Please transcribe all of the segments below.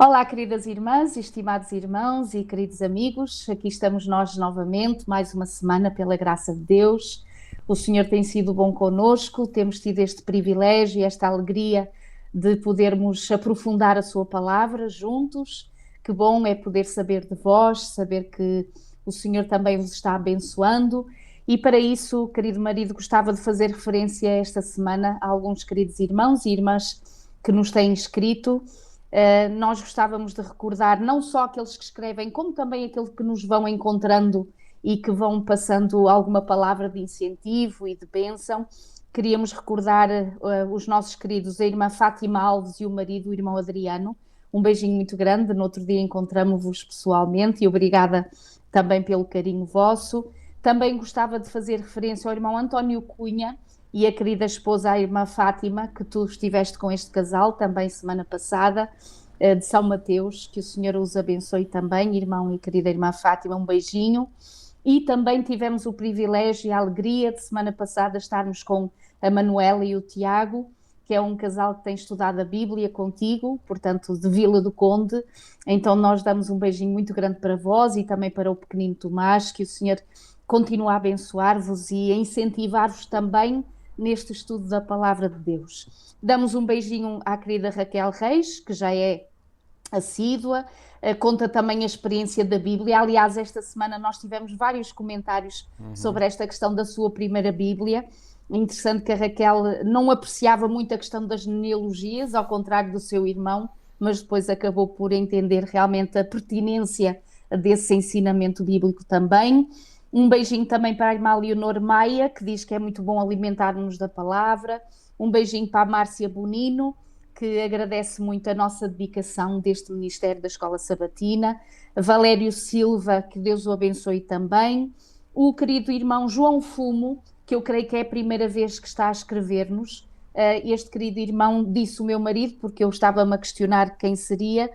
Olá, queridas irmãs, estimados irmãos e queridos amigos, aqui estamos nós novamente, mais uma semana, pela graça de Deus. O Senhor tem sido bom conosco, temos tido este privilégio e esta alegria de podermos aprofundar a Sua palavra juntos. Que bom é poder saber de vós, saber que o Senhor também vos está abençoando. E para isso, querido marido, gostava de fazer referência esta semana a alguns queridos irmãos e irmãs que nos têm escrito. Nós gostávamos de recordar não só aqueles que escrevem, como também aqueles que nos vão encontrando e que vão passando alguma palavra de incentivo e de bênção. Queríamos recordar os nossos queridos, a irmã Fátima Alves e o marido, o irmão Adriano. Um beijinho muito grande, no outro dia encontramos-vos pessoalmente e obrigada também pelo carinho vosso. Também gostava de fazer referência ao irmão António Cunha e a querida esposa, a irmã Fátima, que tu estiveste com este casal também semana passada, de São Mateus, que o Senhor os abençoe também, irmão e querida irmã Fátima, um beijinho. E também tivemos o privilégio e a alegria de semana passada estarmos com a Manuela e o Tiago, que é um casal que tem estudado a Bíblia contigo, portanto, de Vila do Conde. Então nós damos um beijinho muito grande para vós e também para o pequenino Tomás, que o Senhor continue a abençoar-vos e a incentivar-vos também neste estudo da Palavra de Deus. Damos um beijinho à querida Raquel Reis, que já é assídua, conta também a experiência da Bíblia. Aliás, esta semana nós tivemos vários comentários sobre esta questão da sua primeira Bíblia. Interessante que a Raquel não apreciava muito a questão das genealogias, ao contrário do seu irmão, mas depois acabou por entender realmente a pertinência desse ensinamento bíblico também. Um beijinho também para a irmã Leonor Maia, que diz que é muito bom alimentar-nos da palavra. Um beijinho para a Márcia Bonino, que agradece muito a nossa dedicação deste Ministério da Escola Sabatina. Valério Silva, que Deus o abençoe também. O querido irmão João Fumo, que eu creio que é a primeira vez que está a escrever-nos. Este querido irmão disse o meu marido, porque eu estava-me a questionar quem seria,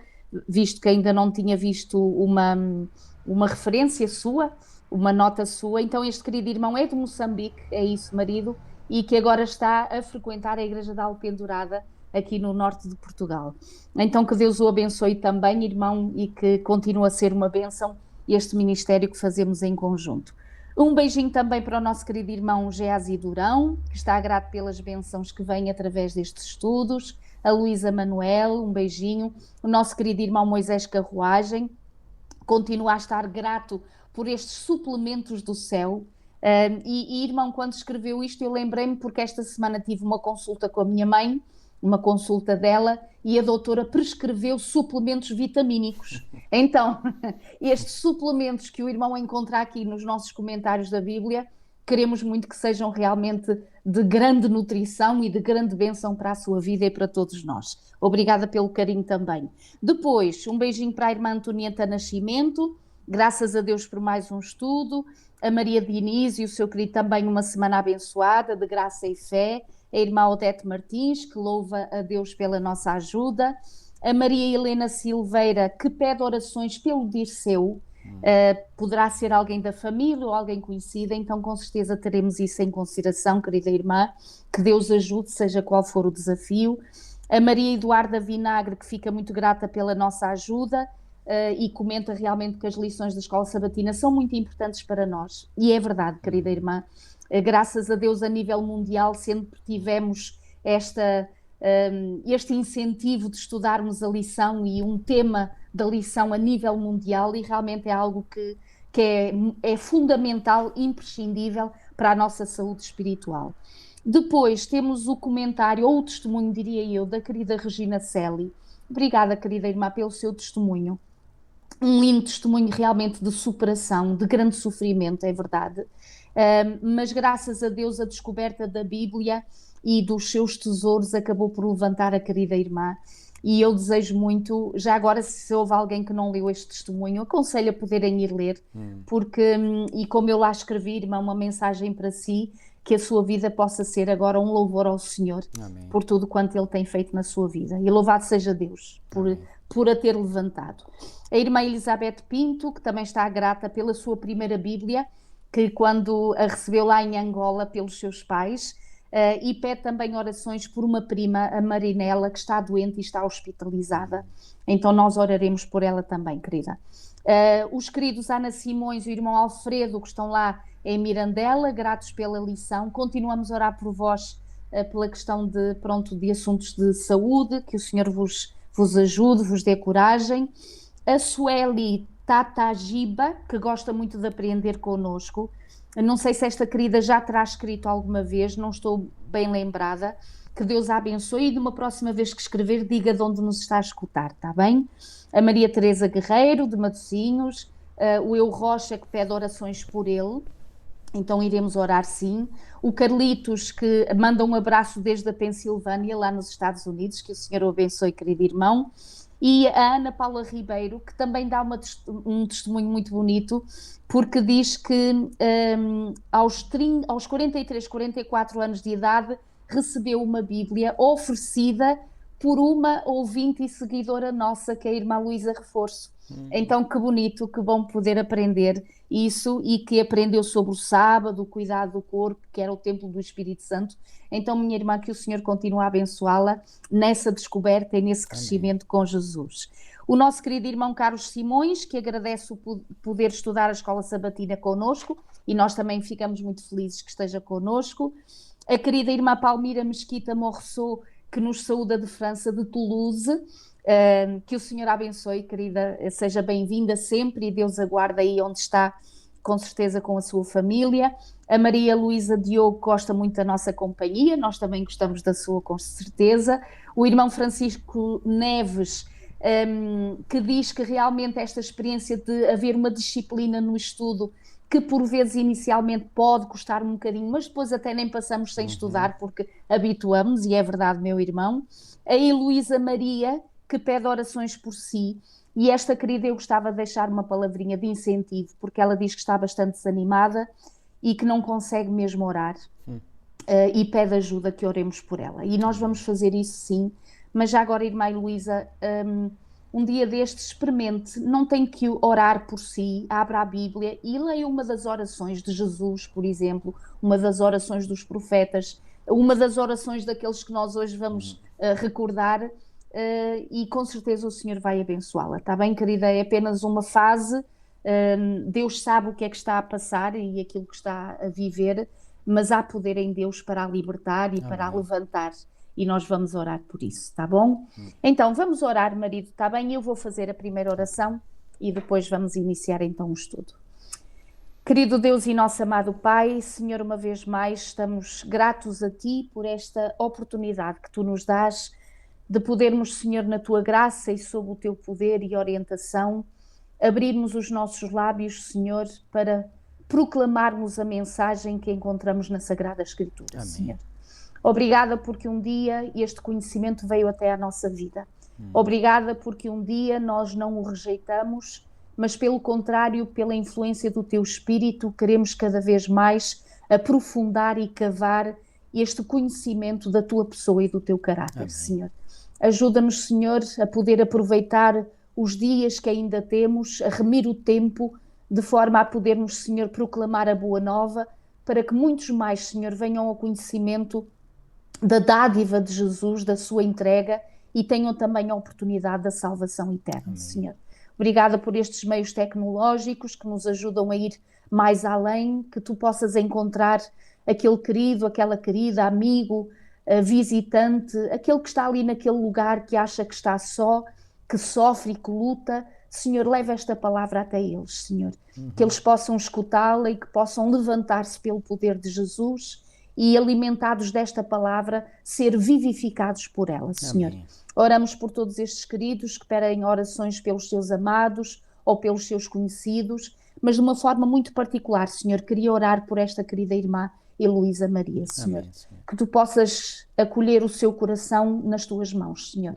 visto que ainda não tinha visto uma referência sua, uma nota sua. Então este querido irmão é de Moçambique, é isso, marido, e que agora está a frequentar a Igreja da Alpendurada, aqui no norte de Portugal. Então que Deus o abençoe também, irmão, e que continue a ser uma bênção este ministério que fazemos em conjunto. Um beijinho também para o nosso querido irmão Geasi Durão, que está grato pelas bênçãos que vêm através destes estudos. A Luísa Manuel, um beijinho. O nosso querido irmão Moisés Carruagem, continua a estar grato por estes suplementos do céu. Irmão, quando escreveu isto, eu lembrei-me porque esta semana tive uma consulta com a minha mãe, uma consulta dela, e a doutora prescreveu suplementos vitamínicos. Então, estes suplementos que o irmão encontra aqui nos nossos comentários da Bíblia, queremos muito que sejam realmente de grande nutrição e de grande bênção para a sua vida e para todos nós. Obrigada pelo carinho também. Depois, um beijinho para a irmã Antonieta Nascimento, graças a Deus por mais um estudo. A Maria Diniz e o seu querido também uma semana abençoada, de graça e fé. A irmã Odete Martins, que louva a Deus pela nossa ajuda. A Maria Helena Silveira, que pede orações pelo Dirceu. Poderá ser alguém da família ou alguém conhecido, então com certeza teremos isso em consideração, querida irmã. Que Deus ajude, seja qual for o desafio. A Maria Eduarda Vinagre, que fica muito grata pela nossa ajuda. E comenta realmente que as lições da Escola Sabatina são muito importantes para nós. E é verdade, querida irmã. Graças a Deus, a nível mundial, sempre tivemos este incentivo de estudarmos a lição e um tema da lição a nível mundial, e realmente é algo que é fundamental, imprescindível para a nossa saúde espiritual. Depois temos o comentário, ou o testemunho, diria eu, da querida Regina Celi. Obrigada, querida irmã, pelo seu testemunho. Um lindo testemunho realmente de superação, de grande sofrimento, é verdade. Mas graças a Deus a descoberta da Bíblia e dos seus tesouros acabou por levantar a querida irmã. E eu desejo muito, já agora, se houve alguém que não leu este testemunho, aconselho a poderem ir ler, porque, e como eu lá escrevi, irmã, uma mensagem para si, que a sua vida possa ser agora um louvor ao Senhor. Amém. Por tudo quanto Ele tem feito na sua vida. E louvado seja Deus por a ter levantado. A irmã Elizabeth Pinto, que também está grata pela sua primeira Bíblia, que quando a recebeu lá em Angola pelos seus pais, e pede também orações por uma prima, a Marinela, que está doente e está hospitalizada. Então nós oraremos por ela também, querida. Os queridos Ana Simões e o irmão Alfredo, que estão lá em Mirandela, gratos pela lição. Continuamos a orar por vós, pela questão de assuntos de saúde, que o Senhor vos ajude, vos dê coragem. A Sueli Tatagiba, que gosta muito de aprender connosco. Não sei se esta querida já terá escrito alguma vez, não estou bem lembrada. Que Deus a abençoe e de uma próxima vez que escrever, diga de onde nos está a escutar, está bem? A Maria Teresa Guerreiro, de Matosinhos, o Eu Rocha, que pede orações por ele. Então iremos orar sim. O Carlitos, que manda um abraço desde a Pensilvânia, lá nos Estados Unidos, que o Senhor o abençoe, querido irmão. E a Ana Paula Ribeiro, que também dá um testemunho muito bonito, porque diz que aos 43, 44 anos de idade, recebeu uma Bíblia oferecida por uma ouvinte e seguidora nossa, que é a irmã Luísa Reforço. Então, que bonito, que bom poder aprender isso, e que aprendeu sobre o sábado, o cuidado do corpo, que era o templo do Espírito Santo. Então, minha irmã, que o Senhor continue a abençoá-la nessa descoberta e nesse crescimento com Jesus. O nosso querido irmão Carlos Simões, que agradece o poder estudar a Escola Sabatina connosco, e nós também ficamos muito felizes que esteja connosco. A querida irmã Palmira Mesquita Morressou, que nos saúda de França, de Toulouse. Que o Senhor a abençoe, querida, seja bem-vinda sempre, e Deus aguarda aí onde está, com certeza com a sua família. A Maria Luísa Diogo gosta muito da nossa companhia, nós também gostamos da sua, com certeza. O irmão Francisco Neves, que diz que realmente esta experiência de haver uma disciplina no estudo, que por vezes inicialmente pode custar um bocadinho, mas depois até nem passamos sem estudar, porque habituamos, e é verdade, meu irmão. A Heloísa Maria, que pede orações por si, e esta querida eu gostava de deixar uma palavrinha de incentivo, porque ela diz que está bastante desanimada e que não consegue mesmo orar, e pede ajuda, que oremos por ela. E nós vamos fazer isso sim, mas já agora, irmã Heloísa, um dia destes experimente, não tem que orar por si, abra a Bíblia e leia uma das orações de Jesus, por exemplo, uma das orações dos profetas, uma das orações daqueles que nós hoje vamos recordar, e com certeza o Senhor vai abençoá-la, está bem, querida? É apenas uma fase, Deus sabe o que é que está a passar e aquilo que está a viver, mas há poder em Deus para a libertar e para a levantar, e nós vamos orar por isso, está bom? Então, vamos orar, marido, está bem? Eu vou fazer a primeira oração e depois vamos iniciar então o estudo. Querido Deus e nosso amado Pai, Senhor, uma vez mais estamos gratos a Ti por esta oportunidade que Tu nos dás de podermos, Senhor, na Tua graça e sob o Teu poder e orientação, abrirmos os nossos lábios, Senhor, para proclamarmos a mensagem que encontramos na Sagrada Escritura, Amém. Senhor. Obrigada porque um dia este conhecimento veio até à nossa vida. Obrigada porque um dia nós não o rejeitamos, mas pelo contrário, pela influência do Teu Espírito, queremos cada vez mais aprofundar e cavar este conhecimento da Tua pessoa e do Teu caráter, Amém. Senhor. Ajuda-nos, Senhor, a poder aproveitar os dias que ainda temos, a remir o tempo, de forma a podermos, Senhor, proclamar a boa nova, para que muitos mais, Senhor, venham ao conhecimento da dádiva de Jesus, da sua entrega, e tenham também a oportunidade da salvação eterna, Amém. Senhor. Obrigada por estes meios tecnológicos que nos ajudam a ir mais além, que Tu possas encontrar aquele querido, aquela querida, amigo, visitante, aquele que está ali naquele lugar que acha que está só, que sofre e que luta. Senhor, leva esta palavra até eles, Senhor, que eles possam escutá-la e que possam levantar-se pelo poder de Jesus e, alimentados desta palavra, ser vivificados por ela, Senhor. Amém. Oramos por todos estes queridos que pedem orações pelos seus amados ou pelos seus conhecidos, mas de uma forma muito particular, Senhor, queria orar por esta querida irmã Heloísa Maria, Senhor. Amém, Senhor. Que Tu possas acolher o seu coração nas Tuas mãos, Senhor.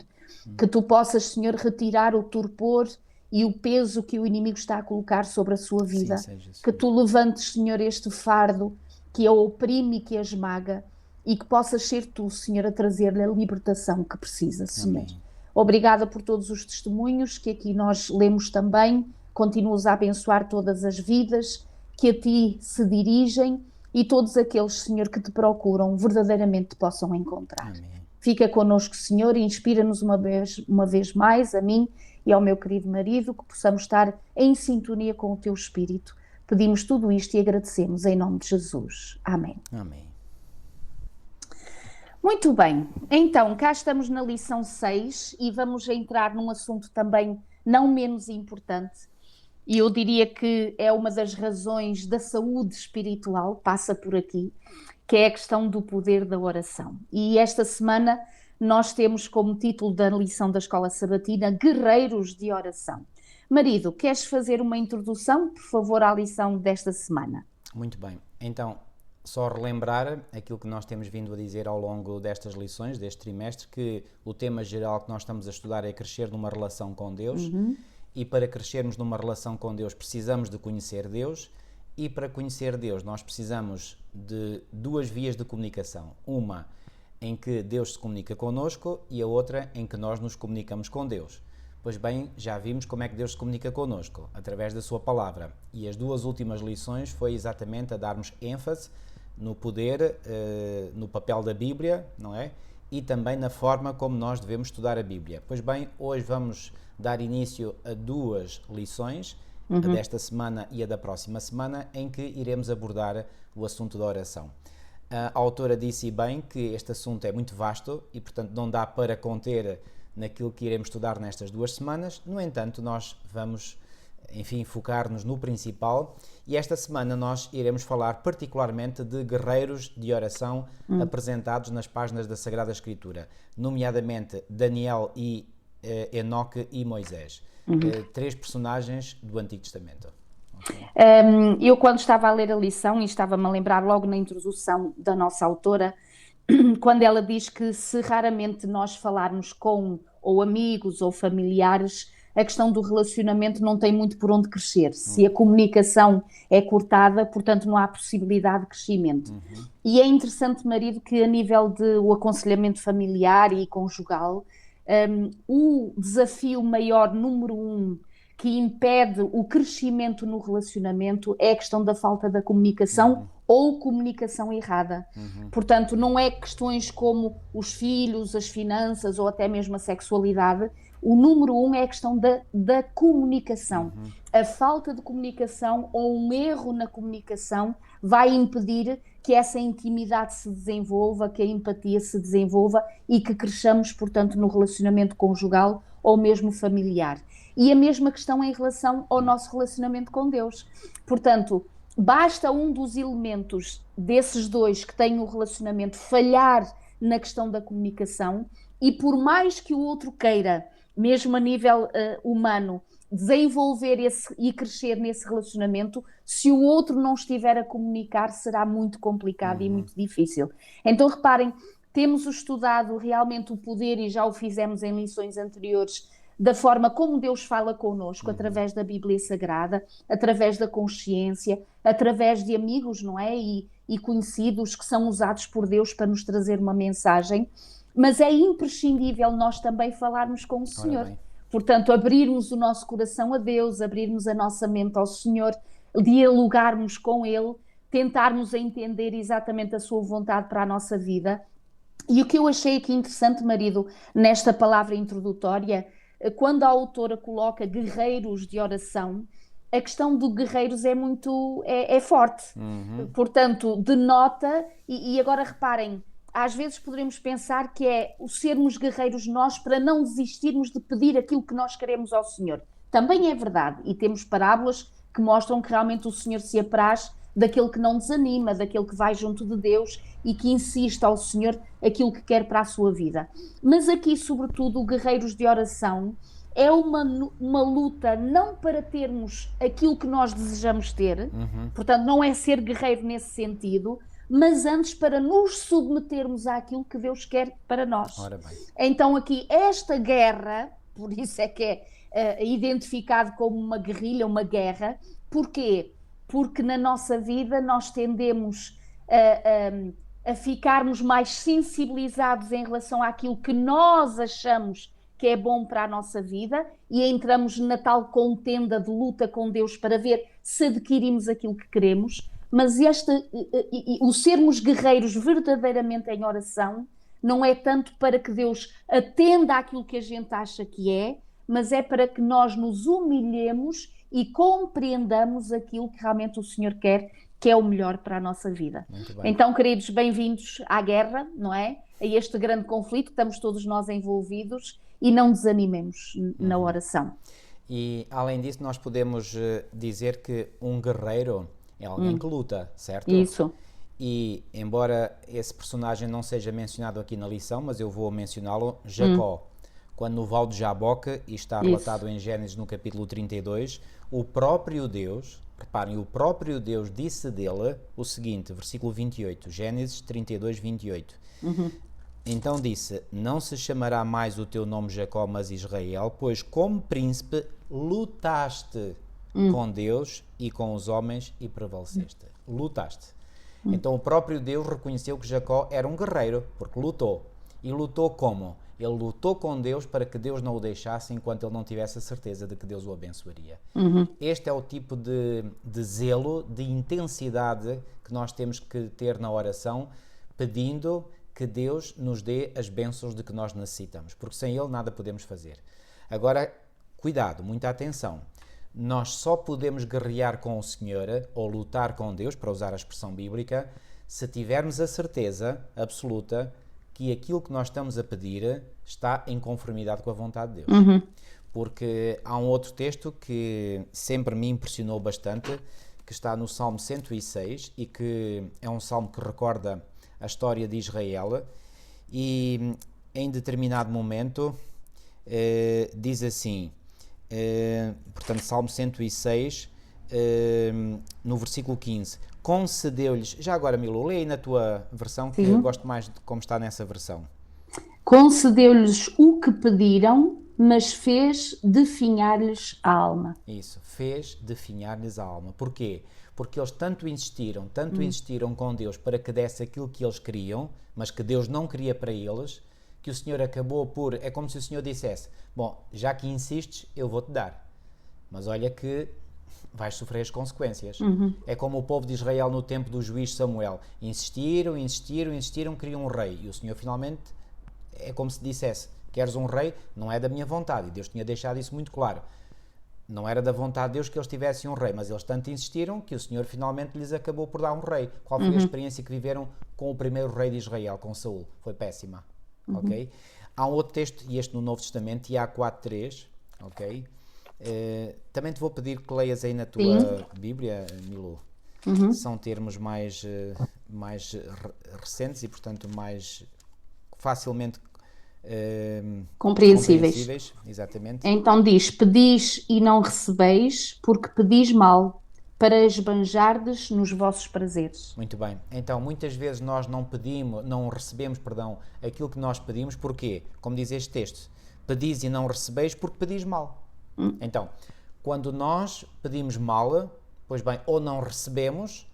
Que Tu possas, Senhor, retirar o torpor e o peso que o inimigo está a colocar sobre a sua vida. Sim, que Tu levantes, Senhor, este fardo que a oprime e que a esmaga, e que possas ser Tu, Senhor, a trazer-lhe a libertação que precisa, Senhor. Amém. Obrigada por todos os testemunhos que aqui nós lemos também. Continuas a abençoar todas as vidas que a Ti se dirigem, e todos aqueles, Senhor, que te procuram verdadeiramente te possam encontrar. Amém. Fica connosco, Senhor, e inspira-nos uma vez mais, a mim e ao meu querido marido, que possamos estar em sintonia com o teu Espírito. Pedimos tudo isto e agradecemos em nome de Jesus. Amém. Amém. Muito bem, então cá estamos na lição 6 e vamos entrar num assunto também não menos importante, e eu diria que é uma das razões da saúde espiritual, passa por aqui, que é a questão do poder da oração. E esta semana nós temos como título da lição da Escola Sabatina Guerreiros de Oração. Marido, queres fazer uma introdução, por favor, à lição desta semana? Muito bem. Então, só relembrar aquilo que nós temos vindo a dizer ao longo destas lições, deste trimestre, que o tema geral que nós estamos a estudar é crescer numa relação com Deus. E para crescermos numa relação com Deus precisamos de conhecer Deus, e para conhecer Deus nós precisamos de duas vias de comunicação. Uma em que Deus se comunica connosco e a outra em que nós nos comunicamos com Deus. Pois bem, já vimos como é que Deus se comunica connosco, através da sua palavra. E as duas últimas lições foi exatamente a darmos ênfase no poder, no papel da Bíblia, não é? E também na forma como nós devemos estudar a Bíblia. Pois bem, hoje vamos dar início a duas lições, a desta semana e a da próxima semana, em que iremos abordar o assunto da oração. A autora disse bem que este assunto é muito vasto e, portanto, não dá para conter naquilo que iremos estudar nestas 2 semanas. No entanto, nós vamos, enfim, focar-nos no principal, e esta semana nós iremos falar particularmente de guerreiros de oração apresentados nas páginas da Sagrada Escritura, nomeadamente Daniel e Enoque e Moisés, 3 personagens do Antigo Testamento. Okay. Eu, quando estava a ler a lição, e estava-me a lembrar logo na introdução da nossa autora, quando ela diz que se raramente nós falarmos com ou amigos ou familiares, a questão do relacionamento não tem muito por onde crescer. Se a comunicação é cortada, portanto não há possibilidade de crescimento. E é interessante, marido, que a nível do aconselhamento familiar e conjugal, o desafio maior, número 1, que impede o crescimento no relacionamento é a questão da falta da comunicação ou comunicação errada. Portanto, não é questões como os filhos, as finanças ou até mesmo a sexualidade. O número 1 é a questão da comunicação. A falta de comunicação ou um erro na comunicação vai impedir que essa intimidade se desenvolva, que a empatia se desenvolva e que cresçamos, portanto, no relacionamento conjugal ou mesmo familiar. E a mesma questão em relação ao nosso relacionamento com Deus. Portanto, basta um dos elementos desses dois que têm o relacionamento falhar na questão da comunicação, e por mais que o outro queira, mesmo a nível humano, desenvolver e crescer nesse relacionamento, se o outro não estiver a comunicar, será muito complicado e muito difícil. Então, reparem, temos estudado realmente o poder, e já o fizemos em lições anteriores, da forma como Deus fala connosco, através da Bíblia Sagrada, através da consciência, através de amigos, não é? E conhecidos que são usados por Deus para nos trazer uma mensagem. Mas é imprescindível nós também falarmos com o Senhor. Portanto, abrirmos o nosso coração a Deus, abrirmos a nossa mente ao Senhor, dialogarmos com Ele, tentarmos entender exatamente a sua vontade para a nossa vida. E o que eu achei aqui interessante, marido, nesta palavra introdutória, quando a autora coloca guerreiros de oração, a questão do guerreiros é forte. Portanto, denota, e agora reparem, às vezes poderemos pensar que é o sermos guerreiros nós para não desistirmos de pedir aquilo que nós queremos ao Senhor. Também é verdade, e temos parábolas que mostram que realmente o Senhor se apraz daquele que não desanima, daquele que vai junto de Deus e que insiste ao Senhor aquilo que quer para a sua vida. Mas aqui, sobretudo, o guerreiros de oração é uma luta não para termos aquilo que nós desejamos ter, portanto não é ser guerreiro nesse sentido, mas antes para nos submetermos àquilo que Deus quer para nós. Ora bem. Então aqui, esta guerra, por isso é que é identificado como uma guerrilha, uma guerra. Porquê? Porque na nossa vida nós tendemos a ficarmos mais sensibilizados em relação àquilo que nós achamos que é bom para a nossa vida, e entramos na tal contenda de luta com Deus para ver se adquirimos aquilo que queremos. mas o sermos guerreiros verdadeiramente em oração não é tanto para que Deus atenda àquilo que a gente acha que é, mas é para que nós nos humilhemos e compreendamos aquilo que realmente o Senhor quer, que é o melhor para a nossa vida. Muito bem. Então, queridos, bem-vindos à guerra, não é? A este grande conflito que estamos todos nós envolvidos, e não desanimemos na oração. E, além disso, nós podemos dizer que um guerreiro é alguém que luta, certo? Isso. E, embora esse personagem não seja mencionado aqui na lição, mas eu vou mencioná-lo, Jacó. Quando no Val de Jaboque, e está relatado em Gênesis no capítulo 32, o próprio Deus, reparem, o próprio Deus disse dele o seguinte, versículo 28, Gênesis 32, 28. Então disse, não se chamará mais o teu nome Jacó, mas Israel, pois como príncipe lutaste com Deus e com os homens e prevaleceste. Lutaste. Então o próprio Deus reconheceu que Jacó era um guerreiro, porque lutou. E lutou como? Ele lutou com Deus para que Deus não o deixasse enquanto ele não tivesse a certeza de que Deus o abençoaria. Este é o tipo de zelo, de intensidade que nós temos que ter na oração, pedindo que Deus nos dê as bênçãos de que nós necessitamos, porque sem Ele nada podemos fazer. Agora, cuidado, muita atenção. Nós só podemos guerrear com o Senhor, ou lutar com Deus, para usar a expressão bíblica, se tivermos a certeza absoluta que aquilo que nós estamos a pedir está em conformidade com a vontade de Deus. Porque há um outro texto que sempre me impressionou bastante, que está no Salmo 106, e que é um salmo que recorda a história de Israel, e em determinado momento diz assim, portanto, Salmo 106, no versículo 15, concedeu-lhes, já agora Milu, lê aí na tua versão, que eu gosto mais de como está nessa versão. Concedeu-lhes o que pediram, mas fez definhar-lhes a alma. Isso, fez definhar-lhes a alma. Porquê? Porque eles tanto insistiram com Deus para que desse aquilo que eles queriam, mas que Deus não queria para eles, que o Senhor acabou por... É como se o Senhor dissesse, bom, já que insistes, eu vou-te dar. Mas olha que vais sofrer as consequências. É como o povo de Israel no tempo do juiz Samuel. Insistiram, queriam um rei. E o Senhor finalmente, é como se dissesse, queres um rei? Não é da minha vontade. E Deus tinha deixado isso muito claro. Não era da vontade de Deus que eles tivessem um rei, mas eles tanto insistiram que o Senhor finalmente lhes acabou por dar um rei. Qual foi a experiência que viveram com o primeiro rei de Israel, com Saul? Foi péssima. Ok? Há um outro texto, e este no Novo Testamento, Tiago 4.3, ok? Também te vou pedir que leias aí na tua Bíblia, Milu. São termos mais recentes e, portanto, mais facilmente compreensíveis. Exatamente. Então diz, pedis e não recebeis, porque pedis mal, para esbanjardes nos vossos prazeres. Muito bem. Então, muitas vezes nós não recebemos aquilo que nós pedimos, porquê? Como diz este texto, pedis e não recebeis porque pedis mal. Então, quando nós pedimos mal, pois bem, ou não recebemos,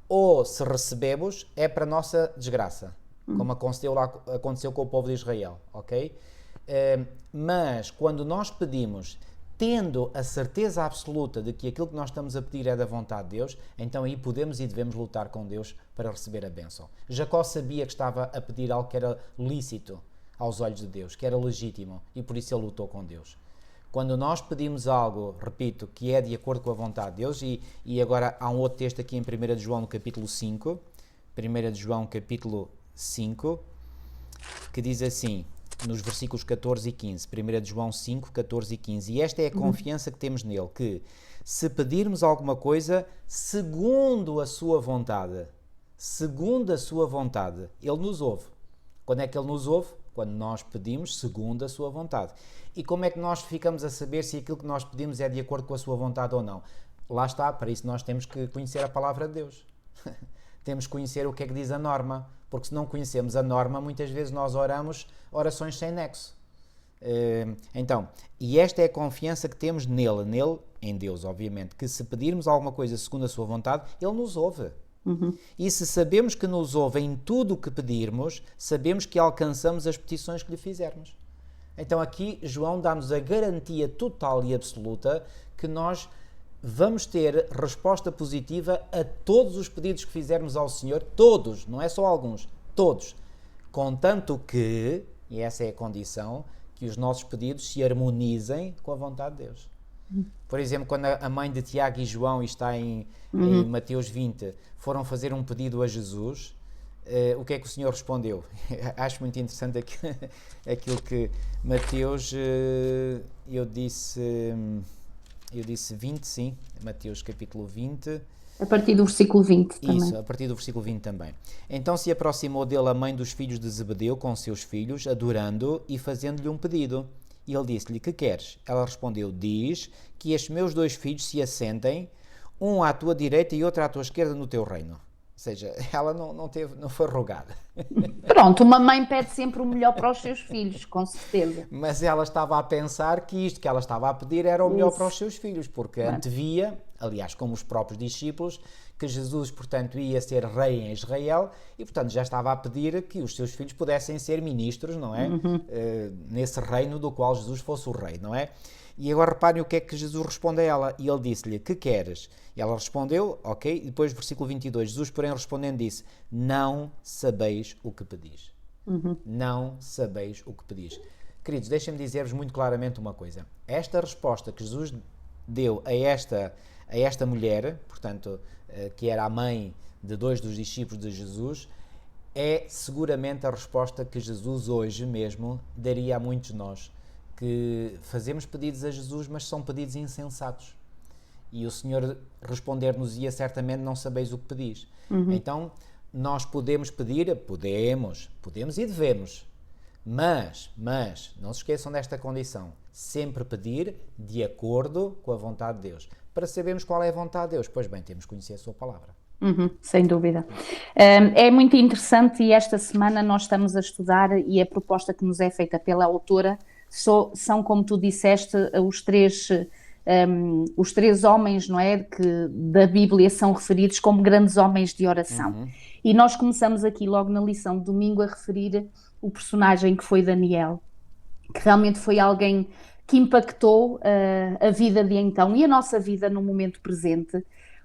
ou se recebemos, é para a nossa desgraça, como aconteceu com o povo de Israel, ok? Mas, quando nós pedimos, tendo a certeza absoluta de que aquilo que nós estamos a pedir é da vontade de Deus, então aí podemos e devemos lutar com Deus para receber a bênção. Jacó sabia que estava a pedir algo que era lícito aos olhos de Deus, que era legítimo, e por isso ele lutou com Deus. Quando nós pedimos algo, repito, que é de acordo com a vontade de Deus, e agora há um outro texto aqui em 1 de João, no capítulo 5, 1 de João, capítulo 5, que diz assim, nos versículos 14 e 15, 1 de João 5, 14 e 15, e esta é a confiança que temos nele, que se pedirmos alguma coisa segundo a sua vontade, ele nos ouve. Quando é que ele nos ouve? Quando nós pedimos segundo a sua vontade. E como é que nós ficamos a saber se aquilo que nós pedimos é de acordo com a sua vontade ou não? Lá está, para isso nós temos que conhecer a palavra de Deus. Temos que conhecer o que é que diz a norma, porque se não conhecemos a norma, muitas vezes nós oramos orações sem nexo. Então, e esta é a confiança que temos nele, em Deus, obviamente, que se pedirmos alguma coisa segundo a sua vontade, ele nos ouve. E se sabemos que nos ouve em tudo o que pedirmos, sabemos que alcançamos as petições que lhe fizermos. Então aqui João dá-nos a garantia total e absoluta que nós vamos ter resposta positiva a todos os pedidos que fizermos ao Senhor, todos, não é só alguns, todos, contanto que, e essa é a condição, que os nossos pedidos se harmonizem com a vontade de Deus. Por exemplo, quando a mãe de Tiago e João, está em Mateus 20, foram fazer um pedido a Jesus, o que é que o Senhor respondeu? Acho muito interessante aquilo que Mateus, eu disse 20, sim, Mateus capítulo 20. A partir do versículo 20 também. Isso, a partir do versículo 20 também. Então se aproximou dele a mãe dos filhos de Zebedeu com seus filhos, adorando e fazendo-lhe um pedido. E ele disse-lhe, que queres? Ela respondeu, diz que estes meus 2 filhos se assentem, um à tua direita e outro à tua esquerda no teu reino. Ou seja, ela não foi rogada. Pronto, uma mãe pede sempre o melhor para os seus filhos, com certeza. Mas ela estava a pensar que isto que ela estava a pedir era o melhor para os seus filhos, porque antevia, aliás, como os próprios discípulos, que Jesus, portanto, ia ser rei em Israel e, portanto, já estava a pedir que os seus filhos pudessem ser ministros, não é? Nesse reino do qual Jesus fosse o rei, não é? E agora reparem o que é que Jesus responde a ela. E ele disse-lhe, que queres? E ela respondeu, ok. E depois, versículo 22, Jesus, porém, respondendo, disse, não sabeis o que pedis. Não sabeis o que pedis. Queridos, deixem-me dizer-vos muito claramente uma coisa. Esta resposta que Jesus deu a esta mulher, portanto, que era a mãe de 2 dos discípulos de Jesus, é seguramente a resposta que Jesus hoje mesmo daria a muitos de nós, que fazemos pedidos a Jesus, mas são pedidos insensatos. E o Senhor responder-nos-ia certamente, não sabeis o que pedis. Então, nós podemos pedir, podemos e devemos, mas, não se esqueçam desta condição, sempre pedir de acordo com a vontade de Deus. Para sabermos qual é a vontade de Deus, pois bem, temos que conhecer a sua palavra. Sem dúvida. É muito interessante e esta semana nós estamos a estudar e a proposta que nos é feita pela autora são, como tu disseste, os três homens, não é, que da Bíblia são referidos como grandes homens de oração. E nós começamos aqui logo na lição de domingo a referir o personagem que foi Daniel, que realmente foi alguém que impactou a vida de então e a nossa vida no momento presente,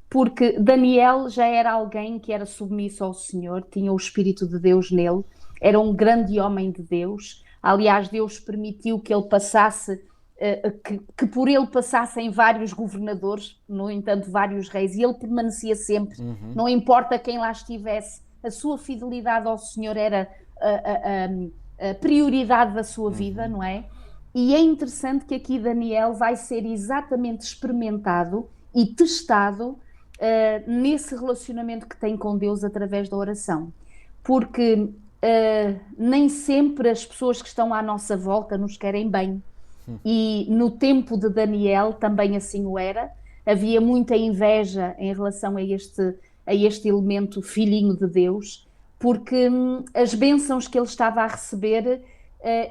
porque Daniel já era alguém que era submisso ao Senhor, tinha o Espírito de Deus nele, era um grande homem de Deus. Aliás, Deus permitiu que ele passasse, que por ele passassem vários governadores, no entanto, vários reis, e ele permanecia sempre, não importa quem lá estivesse, a sua fidelidade ao Senhor era a prioridade da sua vida, não é? E é interessante que aqui Daniel vai ser exatamente experimentado e testado nesse relacionamento que tem com Deus através da oração, porque nem sempre as pessoas que estão à nossa volta nos querem bem, e no tempo de Daniel também assim o era, havia muita inveja em relação a este elemento filhinho de Deus, porque as bênçãos que ele estava a receber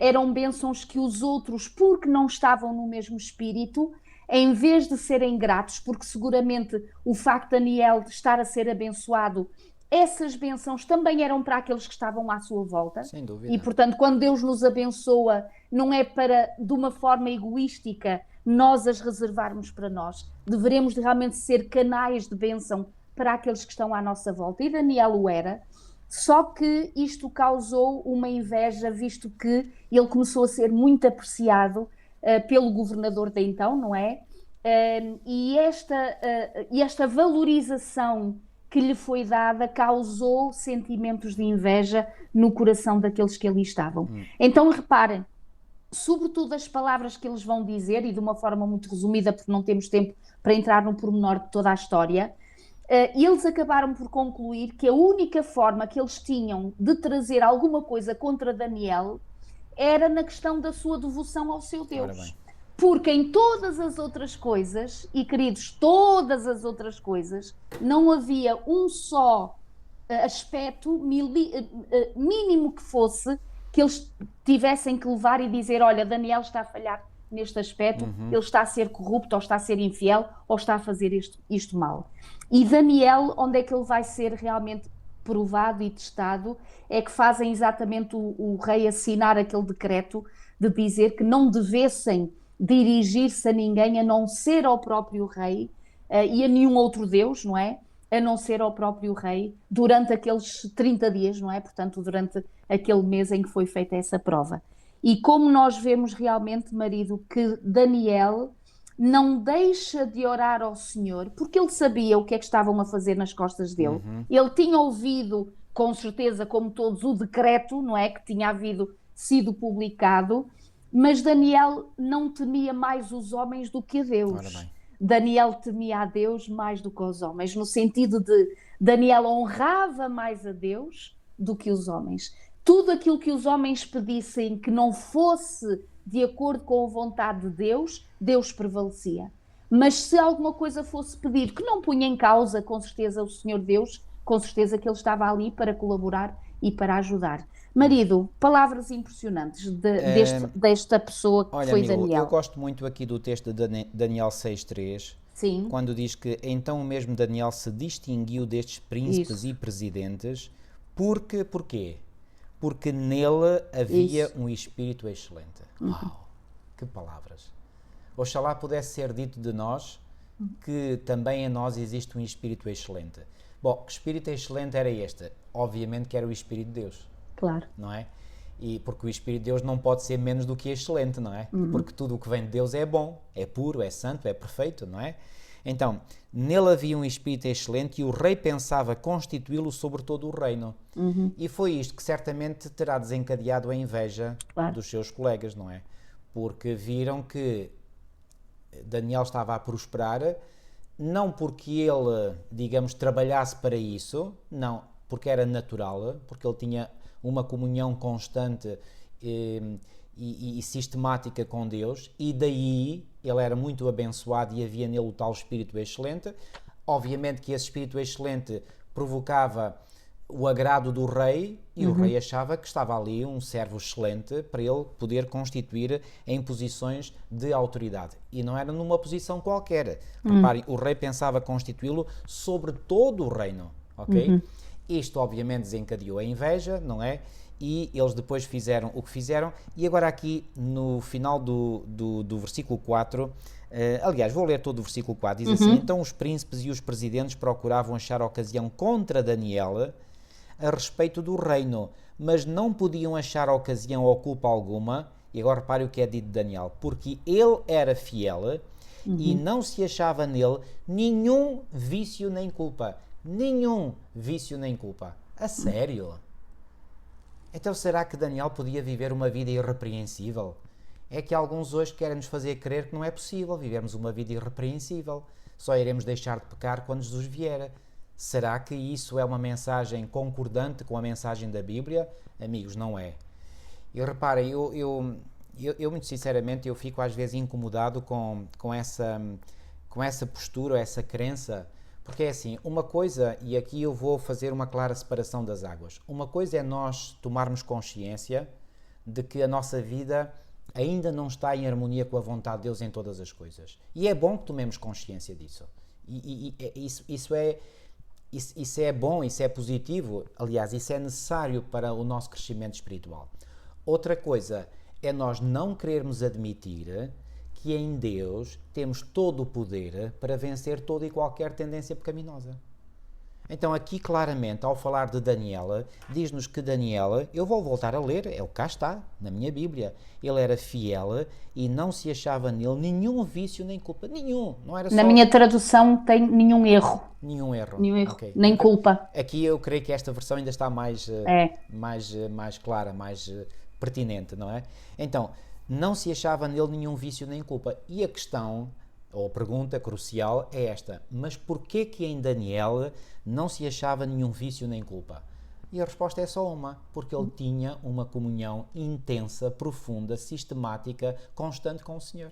eram bênçãos que os outros, porque não estavam no mesmo espírito, em vez de serem gratos, porque seguramente o facto de Daniel estar a ser abençoado, essas bênçãos também eram para aqueles que estavam à sua volta. Sem dúvida. E, portanto, quando Deus nos abençoa, não é para, de uma forma egoística, nós as reservarmos para nós. Deveremos realmente ser canais de bênção para aqueles que estão à nossa volta. E Daniel o era, só que isto causou uma inveja, visto que ele começou a ser muito apreciado pelo governador de então, não é? E esta valorização que lhe foi dada causou sentimentos de inveja no coração daqueles que ali estavam. Então reparem, sobretudo as palavras que eles vão dizer, e de uma forma muito resumida, porque não temos tempo para entrar no pormenor de toda a história, eles acabaram por concluir que a única forma que eles tinham de trazer alguma coisa contra Daniel era na questão da sua devoção ao seu Deus. Porque em todas as outras coisas, e queridos, todas as outras coisas, não havia um só aspecto, mínimo que fosse, que eles tivessem que levar e dizer, olha, Daniel está a falhar neste aspecto, ele está a ser corrupto, ou está a ser infiel, ou está a fazer isto mal. E Daniel, onde é que ele vai ser realmente provado e testado, é que fazem exatamente o rei assinar aquele decreto de dizer que não devessem dirigir-se a ninguém a não ser ao próprio rei, e a nenhum outro Deus, não é? A não ser ao próprio rei, durante aqueles 30 dias, não é? Portanto, durante aquele mês em que foi feita essa prova. E como nós vemos realmente, marido, que Daniel não deixa de orar ao Senhor, porque ele sabia o que é que estavam a fazer nas costas dele. Ele tinha ouvido, com certeza, como todos, o decreto, não é? Que tinha sido publicado, mas Daniel não temia mais os homens do que a Deus. Daniel temia a Deus mais do que os homens, no sentido de Daniel honrava mais a Deus do que os homens. Tudo aquilo que os homens pedissem que não fosse de acordo com a vontade de Deus, Deus prevalecia. Mas se alguma coisa fosse pedir que não punha em causa, com certeza, o Senhor Deus, com certeza que ele estava ali para colaborar e para ajudar. Marido, palavras impressionantes desta pessoa que olha, foi amigo, Daniel. eu gosto muito aqui do texto de Daniel 6.3, Sim. quando diz que então o mesmo Daniel se distinguiu destes príncipes e presidentes, porquê? Porque nele havia um espírito excelente. Uau, que palavras! Oxalá pudesse ser dito de nós que também em nós existe um espírito excelente. Bom, que espírito excelente era este? Obviamente que era o Espírito de Deus. Claro. Não é? E porque o Espírito de Deus não pode ser menos do que excelente, não é? Porque tudo o que vem de Deus é bom, é puro, é santo, é perfeito, não é? Então, nele havia um Espírito excelente e o rei pensava constituí-lo sobre todo o reino. E foi isto que certamente terá desencadeado a inveja dos seus colegas, não é? Porque viram que Daniel estava a prosperar, não porque ele, digamos, trabalhasse para isso, não, porque era natural, porque ele tinha uma comunhão constante e sistemática com Deus, e daí ele era muito abençoado e havia nele o tal espírito excelente. Obviamente que esse espírito excelente provocava o agrado do rei, e o rei achava que estava ali um servo excelente para ele poder constituir em posições de autoridade. E não era numa posição qualquer. Reparem, o rei pensava constituí-lo sobre todo o reino, ok? Isto obviamente desencadeou a inveja, não é? E eles depois fizeram o que fizeram. E agora aqui no final do versículo 4, aliás, vou ler todo o versículo 4, diz assim: então os príncipes e os presidentes procuravam achar ocasião contra Daniel a respeito do reino, mas não podiam achar ocasião ou culpa alguma. E agora repare o que é dito de Daniel: porque ele era fiel e não se achava nele nenhum vício nem culpa. Nenhum vício nem culpa. A sério? Então será que Daniel podia viver uma vida irrepreensível? É que alguns hoje querem nos fazer crer que não é possível vivermos uma vida irrepreensível. Só iremos deixar de pecar quando Jesus vier. Será que isso é uma mensagem concordante com a mensagem da Bíblia? Amigos, não é. E reparem, eu muito sinceramente, eu fico às vezes incomodado com essa postura, essa crença. Porque é assim, uma coisa, e aqui eu vou fazer uma clara separação das águas, uma coisa é nós tomarmos consciência de que a nossa vida ainda não está em harmonia com a vontade de Deus em todas as coisas. E é bom que tomemos consciência disso. Isso é bom, isso é positivo, aliás, isso é necessário para o nosso crescimento espiritual. Outra coisa é nós não querermos admitir que em Deus temos todo o poder para vencer toda e qualquer tendência pecaminosa. Então aqui claramente, ao falar de Daniel, diz-nos que Daniel, eu vou voltar a ler, cá está, na minha Bíblia, ele era fiel e não se achava nele nenhum vício nem culpa, nenhum, não era só... Na minha tradução tem nenhum erro. Nenhum erro. Okay. Nem culpa. Aqui eu creio que esta versão ainda está mais clara, mais pertinente, não é? Então, não se achava nele nenhum vício nem culpa. E a questão, ou a pergunta crucial é esta: mas porquê que em Daniel não se achava nenhum vício nem culpa? E a resposta é só uma: porque ele tinha uma comunhão intensa, profunda, sistemática, constante com o Senhor.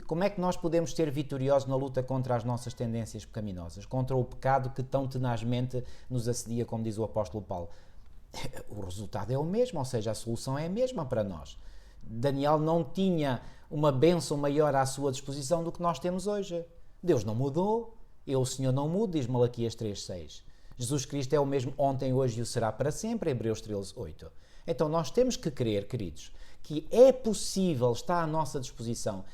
Como é que nós podemos ser vitoriosos na luta contra as nossas tendências pecaminosas, contra o pecado que tão tenazmente nos assedia, como diz o apóstolo Paulo? O resultado é o mesmo, ou seja, a solução é a mesma para nós. Daniel não tinha uma bênção maior à sua disposição do que nós temos hoje. Deus não mudou, o Senhor não muda, diz Malaquias 3.6. Jesus Cristo é o mesmo ontem, hoje e o será para sempre, Hebreus 13.8. Então nós temos que crer, queridos, que é possível, está à nossa disposição,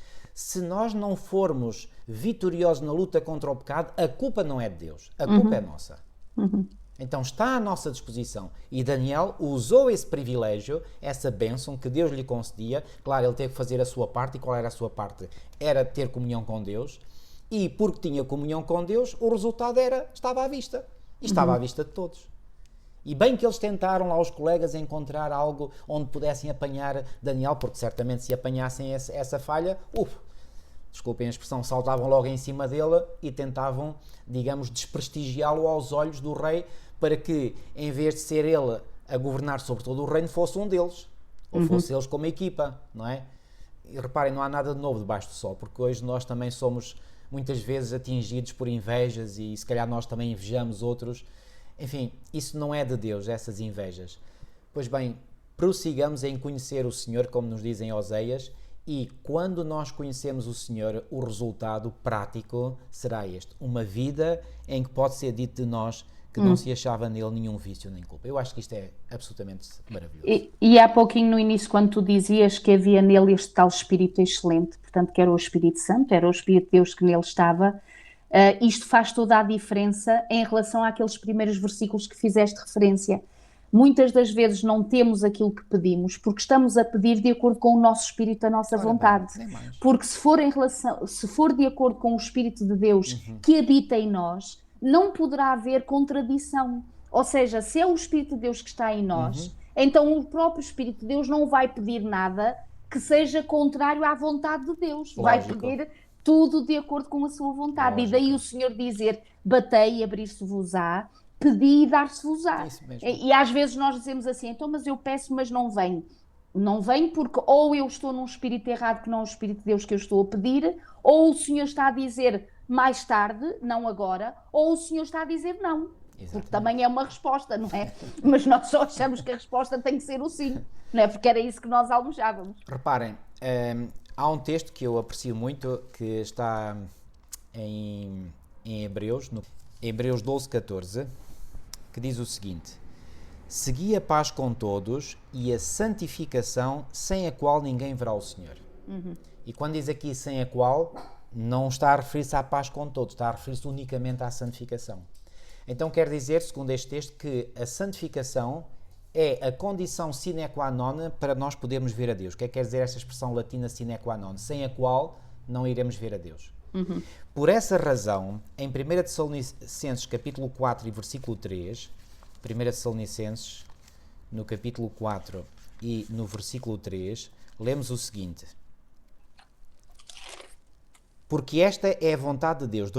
se nós não formos vitoriosos na luta contra o pecado, a culpa não é de Deus, a culpa é nossa. Então está à nossa disposição. E Daniel usou esse privilégio, essa bênção que Deus lhe concedia. Claro, ele teve que fazer a sua parte. E qual era a sua parte? Era ter comunhão com Deus. E porque tinha comunhão com Deus, o resultado estava à vista. E estava à vista de todos. E bem que eles tentaram lá, os colegas, encontrar algo onde pudessem apanhar Daniel, porque certamente se apanhassem essa falha, desculpem a expressão, saltavam logo em cima dele e tentavam, digamos, desprestigiá-lo aos olhos do rei, para que, em vez de ser ele a governar sobre todo o reino, fosse um deles. Ou fosse eles como equipa, não é? E reparem, não há nada de novo debaixo do sol, porque hoje nós também somos, muitas vezes, atingidos por invejas e se calhar nós também invejamos outros. Enfim, isso não é de Deus, essas invejas. Pois bem, prossigamos em conhecer o Senhor, como nos dizem em Oseias, e quando nós conhecemos o Senhor, o resultado prático será este. Uma vida em que pode ser dito de nós que não se achava nele nenhum vício nem culpa. Eu acho que isto é absolutamente maravilhoso. E há pouquinho no início, quando tu dizias que havia nele este tal Espírito excelente, portanto que era o Espírito Santo, era o Espírito de Deus que nele estava, isto faz toda a diferença em relação àqueles primeiros versículos que fizeste referência. Muitas das vezes não temos aquilo que pedimos porque estamos a pedir de acordo com o nosso espírito, a nossa vontade. Porque se for de acordo com o Espírito de Deus que habita em nós, não poderá haver contradição. Ou seja, se é o Espírito de Deus que está em nós, então o próprio Espírito de Deus não vai pedir nada que seja contrário à vontade de Deus. Lógico. Vai pedir tudo de acordo com a sua vontade. Lógico. E daí o Senhor dizer, batei e abrir-se-vos-á, pedi e dar-se-vos-á. E às vezes nós dizemos assim, então, mas eu peço, mas não venho. Não venho porque ou eu estou num espírito errado que não é o Espírito de Deus que eu estou a pedir, ou o Senhor está a dizer mais tarde, não agora, ou o Senhor está a dizer não. Exatamente. Porque também é uma resposta, não é? Mas nós só achamos que a resposta tem que ser o sim, não é? Porque era isso que nós almejávamos. Reparem, há um texto que eu aprecio muito, que está em Hebreus, Hebreus 12:14, que diz o seguinte: segui a paz com todos e a santificação, sem a qual ninguém verá o Senhor. E quando diz aqui sem a qual, não está a referir-se à paz com todos, está a referir-se unicamente à santificação. Então quer dizer, segundo este texto, que a santificação é a condição sine qua non para nós podermos ver a Deus. O que é que quer dizer esta expressão latina sine qua non? Sem a qual não iremos ver a Deus. Por essa razão, em 1 Tessalonicenses capítulo 4 e versículo 3, 1 Tessalonicenses, no capítulo 4 e no versículo 3, lemos o seguinte: porque esta é a vontade de Deus,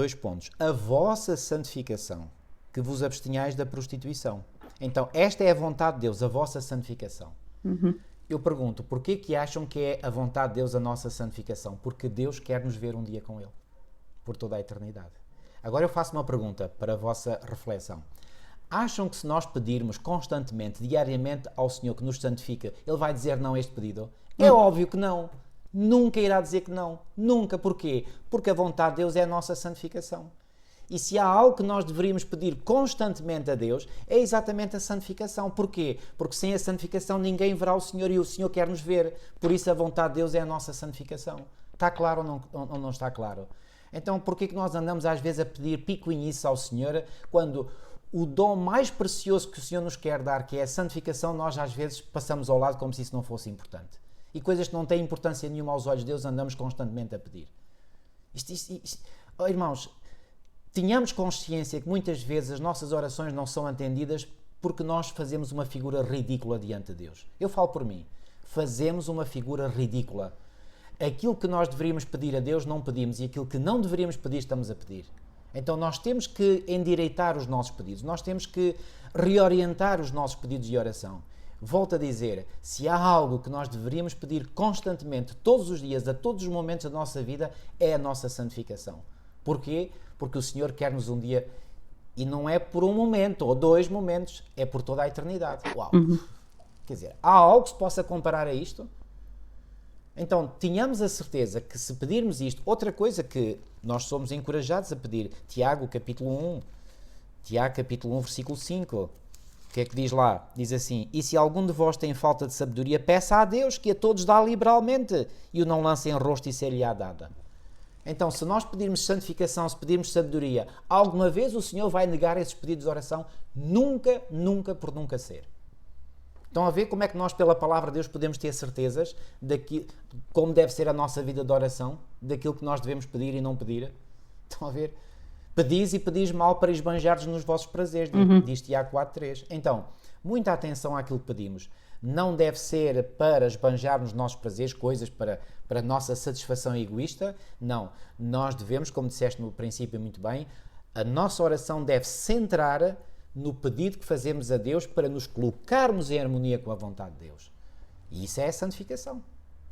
a vossa santificação, que vos abstenhais da prostituição. Então, esta é a vontade de Deus, a vossa santificação. Eu pergunto, porquê que acham que é a vontade de Deus a nossa santificação? Porque Deus quer nos ver um dia com Ele, por toda a eternidade. Agora eu faço uma pergunta para a vossa reflexão. Acham que se nós pedirmos constantemente, diariamente ao Senhor que nos santifica, Ele vai dizer não a este pedido? É óbvio que não. Nunca irá dizer que não. Nunca. Porquê? Porque a vontade de Deus é a nossa santificação. E se há algo que nós deveríamos pedir constantemente a Deus, é exatamente a santificação. Porquê? Porque sem a santificação ninguém verá o Senhor e o Senhor quer nos ver. Por isso a vontade de Deus é a nossa santificação. Está claro ou não está claro? Então porquê que nós andamos às vezes a pedir picuinhice ao Senhor quando o dom mais precioso que o Senhor nos quer dar, que é a santificação, nós às vezes passamos ao lado como se isso não fosse importante. E coisas que não têm importância nenhuma aos olhos de Deus andamos constantemente a pedir. Oh, irmãos, tenhamos consciência que muitas vezes as nossas orações não são atendidas porque nós fazemos uma figura ridícula diante de Deus. Eu falo por mim. Fazemos uma figura ridícula. Aquilo que nós deveríamos pedir a Deus não pedimos e aquilo que não deveríamos pedir estamos a pedir. Então nós temos que endireitar os nossos pedidos. Nós temos que reorientar os nossos pedidos de oração. Volto a dizer, se há algo que nós deveríamos pedir constantemente, todos os dias, a todos os momentos da nossa vida, é a nossa santificação. Porquê? Porque o Senhor quer-nos um dia, e não é por um momento ou 2 momentos, é por toda a eternidade. Uau! Quer dizer, há algo que se possa comparar a isto? Então, tenhamos a certeza que se pedirmos isto, outra coisa que nós somos encorajados a pedir, Tiago capítulo 1, versículo 5, O que é que diz lá? Diz assim: e se algum de vós tem falta de sabedoria, peça a Deus, que a todos dá liberalmente, e o não lance em rosto e ser-lhe-á dada. Então, se nós pedirmos santificação, se pedirmos sabedoria, alguma vez o Senhor vai negar esses pedidos de oração? Nunca, nunca por nunca ser. Estão a ver como é que nós, pela palavra de Deus, podemos ter certezas de como deve ser a nossa vida de oração, daquilo que nós devemos pedir e não pedir? Estão a ver? Pedis e pedis mal para esbanjar-vos nos vossos prazeres, diz Tiago 4.3. Então, muita atenção àquilo que pedimos. Não deve ser para esbanjar nos nossos prazeres, coisas para a nossa satisfação egoísta. Não. Nós devemos, como disseste no princípio muito bem, a nossa oração deve centrar no pedido que fazemos a Deus para nos colocarmos em harmonia com a vontade de Deus. E isso é a santificação.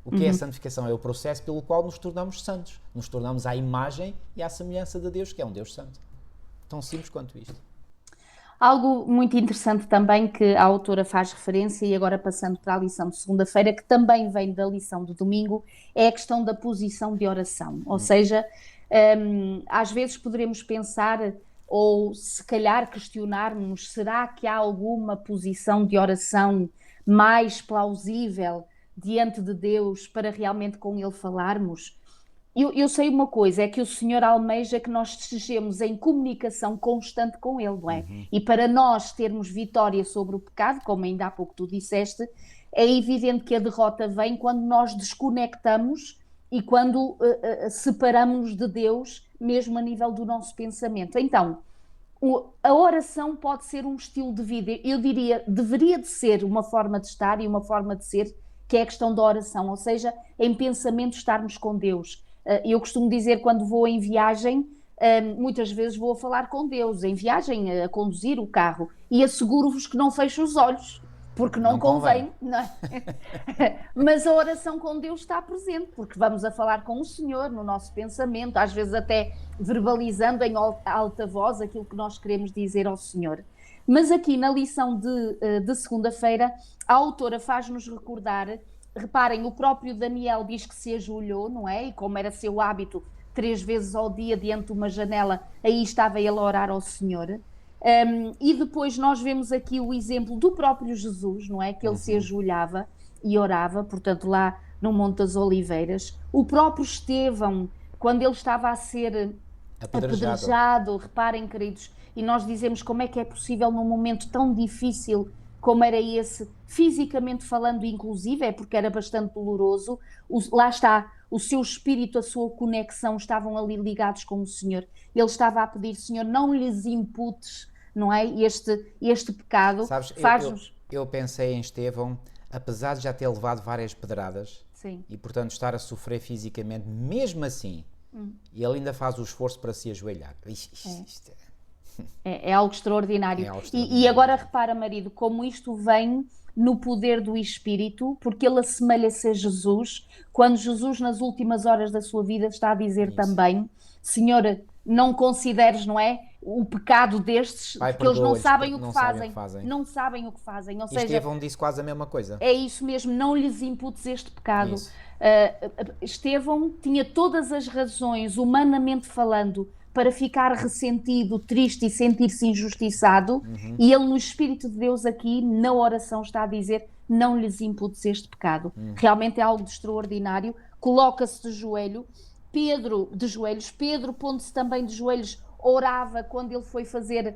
O que é a santificação? É o processo pelo qual nos tornamos santos. Nos tornamos à imagem e à semelhança de Deus, que é um Deus santo. Tão simples quanto isto. Algo muito interessante também que a autora faz referência, e agora passando para a lição de segunda-feira, que também vem da lição de domingo, é a questão da posição de oração. Ou seja, às vezes poderemos pensar, ou se calhar questionarmos, será que há alguma posição de oração mais plausível diante de Deus para realmente com Ele falarmos? Eu sei uma coisa, é que o Senhor almeja que nós estejamos em comunicação constante com Ele, não é? E para nós termos vitória sobre o pecado, como ainda há pouco tu disseste, é evidente que a derrota vem quando nós desconectamos e quando separamos de Deus, mesmo a nível do nosso pensamento. Então, a oração pode ser um estilo de vida. Eu diria, deveria de ser uma forma de estar e uma forma de ser, que é a questão da oração, ou seja, em pensamento estarmos com Deus. Eu costumo dizer, quando vou em viagem, muitas vezes vou a falar com Deus, em viagem, a conduzir o carro, e asseguro-vos que não fecho os olhos, porque não convém. Não é? Mas a oração com Deus está presente, porque vamos a falar com o Senhor no nosso pensamento, às vezes até verbalizando em alta voz aquilo que nós queremos dizer ao Senhor. Mas aqui na lição de segunda-feira, a autora faz-nos recordar. Reparem, o próprio Daniel diz que se ajoelhou, não é? E como era seu hábito, 3 vezes ao dia, diante de uma janela, aí estava ele a orar ao Senhor. E depois nós vemos aqui o exemplo do próprio Jesus, não é? Que ele se ajoelhava e orava, portanto, lá no Monte das Oliveiras. O próprio Estevão, quando ele estava a ser apedrejado, reparem, queridos, e nós dizemos como é que é possível num momento tão difícil como era esse, fisicamente falando inclusive, é porque era bastante doloroso, lá está, o seu espírito, a sua conexão estavam ali ligados com o Senhor. Ele estava a pedir, Senhor, não lhes imputes, não é? Este pecado. Sabes, eu pensei em Estevão, apesar de já ter levado várias pedradas, sim, e portanto estar a sofrer fisicamente, mesmo assim, e ele ainda faz o esforço para se ajoelhar. É algo extraordinário. E agora repara, marido, como isto vem no poder do Espírito, porque ele assemelha-se a Jesus, quando Jesus nas últimas horas da sua vida está a dizer também, Senhor, não consideres, não é, o pecado destes, Pai, porque eles não sabem o que fazem. Não sabem o que fazem. Ou e seja, Estevão disse quase a mesma coisa. É isso mesmo, não lhes imputes este pecado. Estevão tinha todas as razões, humanamente falando, para ficar ressentido, triste e sentir-se injustiçado, e ele no Espírito de Deus aqui, na oração, está a dizer, não lhes imputes este pecado. Realmente é algo de extraordinário. Coloca-se de joelhos, Pedro pondo-se também de joelhos, orava quando ele foi fazer,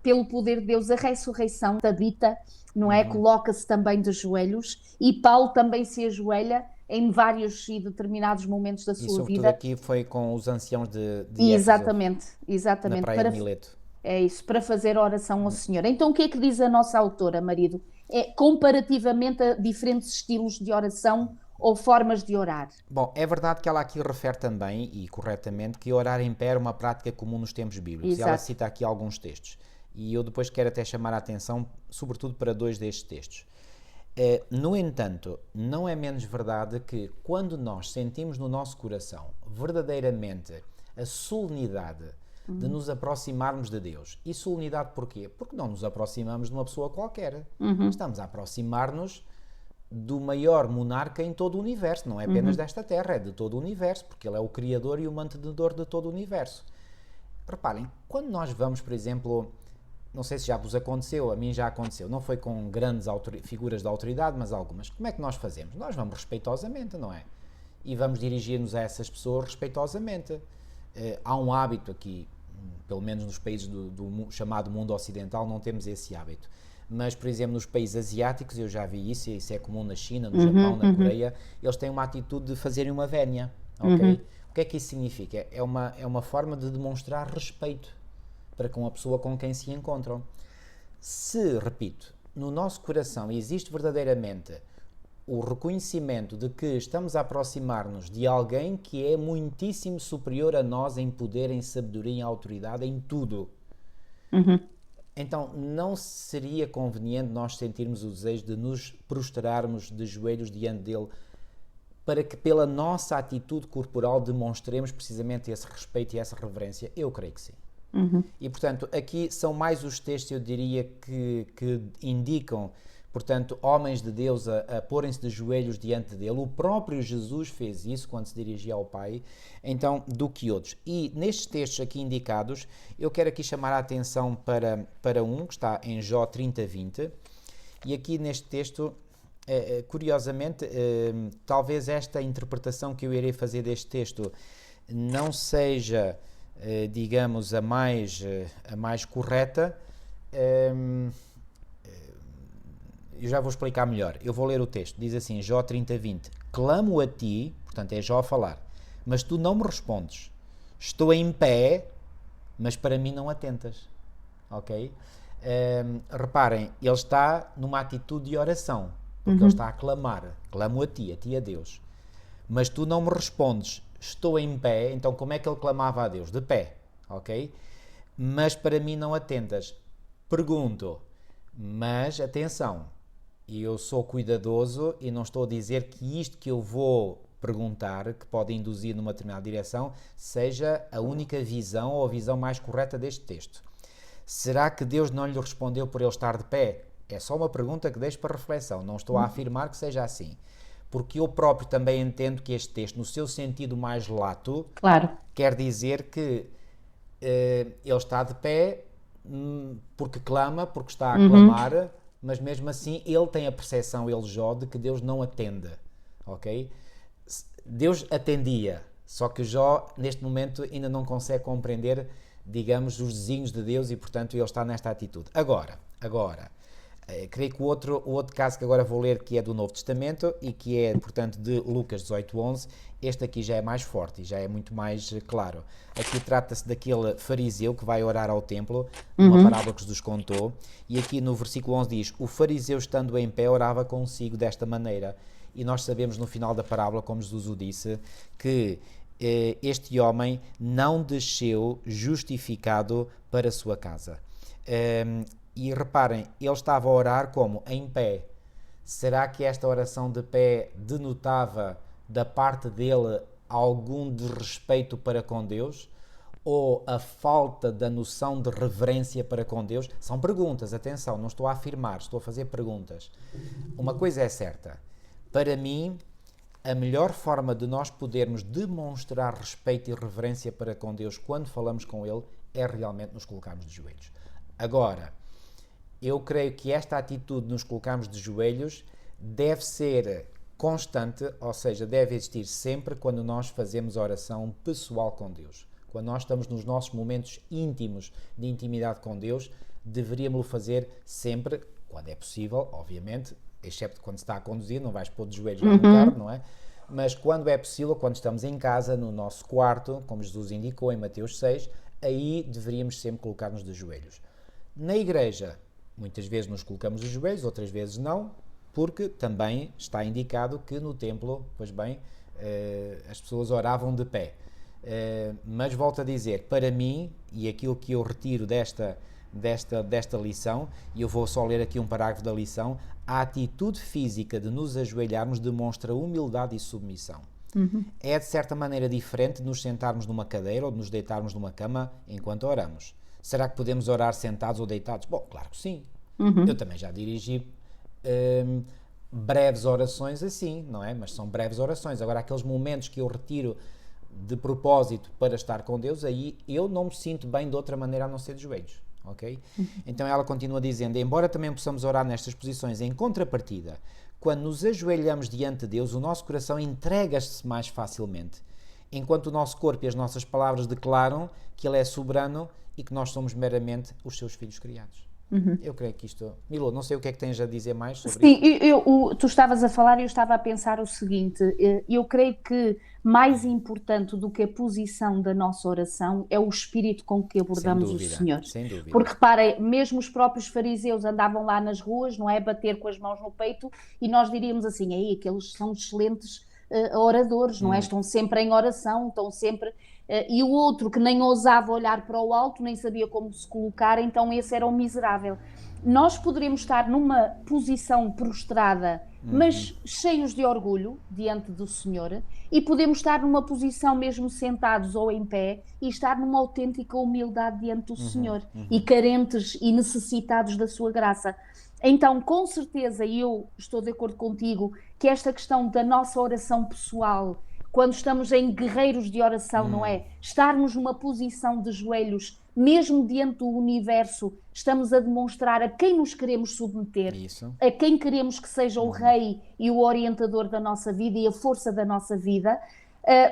pelo poder de Deus, a ressurreição da Tabita, não é? Coloca-se também de joelhos, e Paulo também se ajoelha em vários e determinados momentos da sua vida. E sobretudo aqui foi com os anciãos de Exatamente. Na praia de Mileto. É isso, para fazer oração ao Senhor. Então o que é que diz a nossa autora, marido? Comparativamente a diferentes estilos de oração ou formas de orar. Bom, é verdade que ela aqui refere também, e corretamente, que orar em pé é uma prática comum nos tempos bíblicos. Exato. E ela cita aqui alguns textos. E eu depois quero até chamar a atenção, sobretudo para 2 destes textos. No entanto, não é menos verdade que quando nós sentimos no nosso coração verdadeiramente a solenidade de nos aproximarmos de Deus. E solenidade porquê? Porque não nos aproximamos de uma pessoa qualquer. Estamos a aproximar-nos do maior monarca em todo o universo. Não é apenas desta terra, é de todo o universo, porque ele é o criador e o mantenedor de todo o universo. Reparem, quando nós vamos, por exemplo, não sei se já vos aconteceu, a mim já aconteceu, não foi com grandes figuras de autoridade, mas algumas. Como é que nós fazemos? Nós vamos respeitosamente, não é? E vamos dirigir-nos a essas pessoas respeitosamente. Há um hábito aqui, pelo menos nos países do chamado mundo ocidental, não temos esse hábito. Mas, por exemplo, nos países asiáticos, eu já vi isso, e isso é comum na China, no Japão, na Coreia, eles têm uma atitude de fazerem uma vénia, ok? O que é que isso significa? É uma forma de demonstrar respeito para com a pessoa com quem se encontram. Se, repito, no nosso coração existe verdadeiramente o reconhecimento de que estamos a aproximar-nos de alguém que é muitíssimo superior a nós em poder, em sabedoria, em autoridade, em tudo, então não seria conveniente nós sentirmos o desejo de nos prostrarmos de joelhos diante dele, para que pela nossa atitude corporal demonstremos precisamente esse respeito e essa reverência? Eu creio que sim. E, portanto, aqui são mais os textos, eu diria, que indicam, portanto, homens de Deus a porem-se de joelhos diante dele. O próprio Jesus fez isso quando se dirigia ao Pai, então, do que outros. E nestes textos aqui indicados, eu quero aqui chamar a atenção para um, que está em Jó 30:20, e aqui neste texto, curiosamente, talvez esta interpretação que eu irei fazer deste texto não seja, digamos, a mais correta. Eu já vou explicar melhor. Eu vou ler o texto. Diz assim, Jó 30:20. Clamo a ti, portanto é Jó a falar, mas tu não me respondes. Estou em pé, mas para mim não atentas. Ok? Reparem, ele está numa atitude de oração, porque ele está a clamar. Clamo a ti a Deus. Mas tu não me respondes. Estou em pé. Então como é que ele clamava a Deus? De pé. Ok? Mas para mim não atentas. Pergunto, mas atenção, eu sou cuidadoso e não estou a dizer que isto que eu vou perguntar, que pode induzir numa determinada direção, seja a única visão ou a visão mais correta deste texto. Será que Deus não lhe respondeu por ele estar de pé? É só uma pergunta que deixo para reflexão, não estou a afirmar que seja assim. Porque eu próprio também entendo que este texto, no seu sentido mais lato, quer dizer que ele está de pé porque clama, porque está a clamar, mas mesmo assim ele tem a percepção, ele Jó, de que Deus não atende, ok? Deus atendia, só que Jó neste momento ainda não consegue compreender, digamos, os desígnios de Deus e portanto ele está nesta atitude. Agora, creio que o outro caso que agora vou ler, que é do Novo Testamento e que é, portanto, de Lucas 18:11, este aqui já é mais forte e já é muito mais claro. Aqui trata-se daquele fariseu que vai orar ao templo, uma parábola que Jesus contou, e aqui no versículo 11 diz, o fariseu estando em pé orava consigo desta maneira. E nós sabemos no final da parábola, como Jesus o disse, que este homem não desceu justificado para a sua casa. E reparem, ele estava a orar como? Em pé. Será que esta oração de pé denotava da parte dele algum desrespeito para com Deus? Ou a falta da noção de reverência para com Deus? São perguntas, atenção, não estou a afirmar, estou a fazer perguntas. Uma coisa é certa, para mim, a melhor forma de nós podermos demonstrar respeito e reverência para com Deus quando falamos com Ele é realmente nos colocarmos de joelhos. Agora, eu creio que esta atitude de nos colocarmos de joelhos deve ser constante, ou seja, deve existir sempre quando nós fazemos oração pessoal com Deus. Quando nós estamos nos nossos momentos íntimos de intimidade com Deus, deveríamos fazer sempre, quando é possível, obviamente, excepto quando se está a conduzir, não vais pôr de joelhos lá no carro, não é? Mas quando é possível, quando estamos em casa, no nosso quarto, como Jesus indicou em Mateus 6, aí deveríamos sempre colocar-nos de joelhos. Na igreja, muitas vezes nos colocamos de joelhos, outras vezes não, porque também está indicado que no templo, pois bem, as pessoas oravam de pé. Mas volto a dizer, para mim, e aquilo que eu retiro desta lição, e eu vou só ler aqui um parágrafo da lição, a atitude física de nos ajoelharmos demonstra humildade e submissão. É de certa maneira diferente de nos sentarmos numa cadeira ou de nos deitarmos numa cama enquanto oramos. Será que podemos orar sentados ou deitados? Bom, claro que sim. Eu também já dirigi breves orações assim, não é? Mas são breves orações. Agora, aqueles momentos que eu retiro de propósito para estar com Deus, aí eu não me sinto bem de outra maneira a não ser de joelhos, ok? Então ela continua dizendo, embora também possamos orar nestas posições em contrapartida, quando nos ajoelhamos diante de Deus, o nosso coração entrega-se mais facilmente, enquanto o nosso corpo e as nossas palavras declaram que Ele é soberano e que nós somos meramente os seus filhos criados. Eu creio que isto... Milo, não sei o que é que tens a dizer mais sobre isso. Sim, tu estavas a falar e eu estava a pensar o seguinte, eu creio que mais importante do que a posição da nossa oração é o espírito com que abordamos o Senhor. Sem dúvida. Porque reparem, mesmo os próprios fariseus andavam lá nas ruas, não é, bater com as mãos no peito, e nós diríamos assim, aí aqueles são excelentes oradores, não é? Estão sempre em oração, estão sempre... e o outro que nem ousava olhar para o alto, nem sabia como se colocar, então esse era o miserável. Nós poderemos estar numa posição prostrada, mas cheios de orgulho diante do Senhor, e podemos estar numa posição mesmo sentados ou em pé e estar numa autêntica humildade diante do Senhor, e carentes e necessitados da sua graça. Então, com certeza, e eu estou de acordo contigo, que esta questão da nossa oração pessoal, quando estamos em guerreiros de oração, não é? Estarmos numa posição de joelhos, mesmo diante do universo, estamos a demonstrar a quem nos queremos submeter, a quem queremos que seja o rei e o orientador da nossa vida e a força da nossa vida.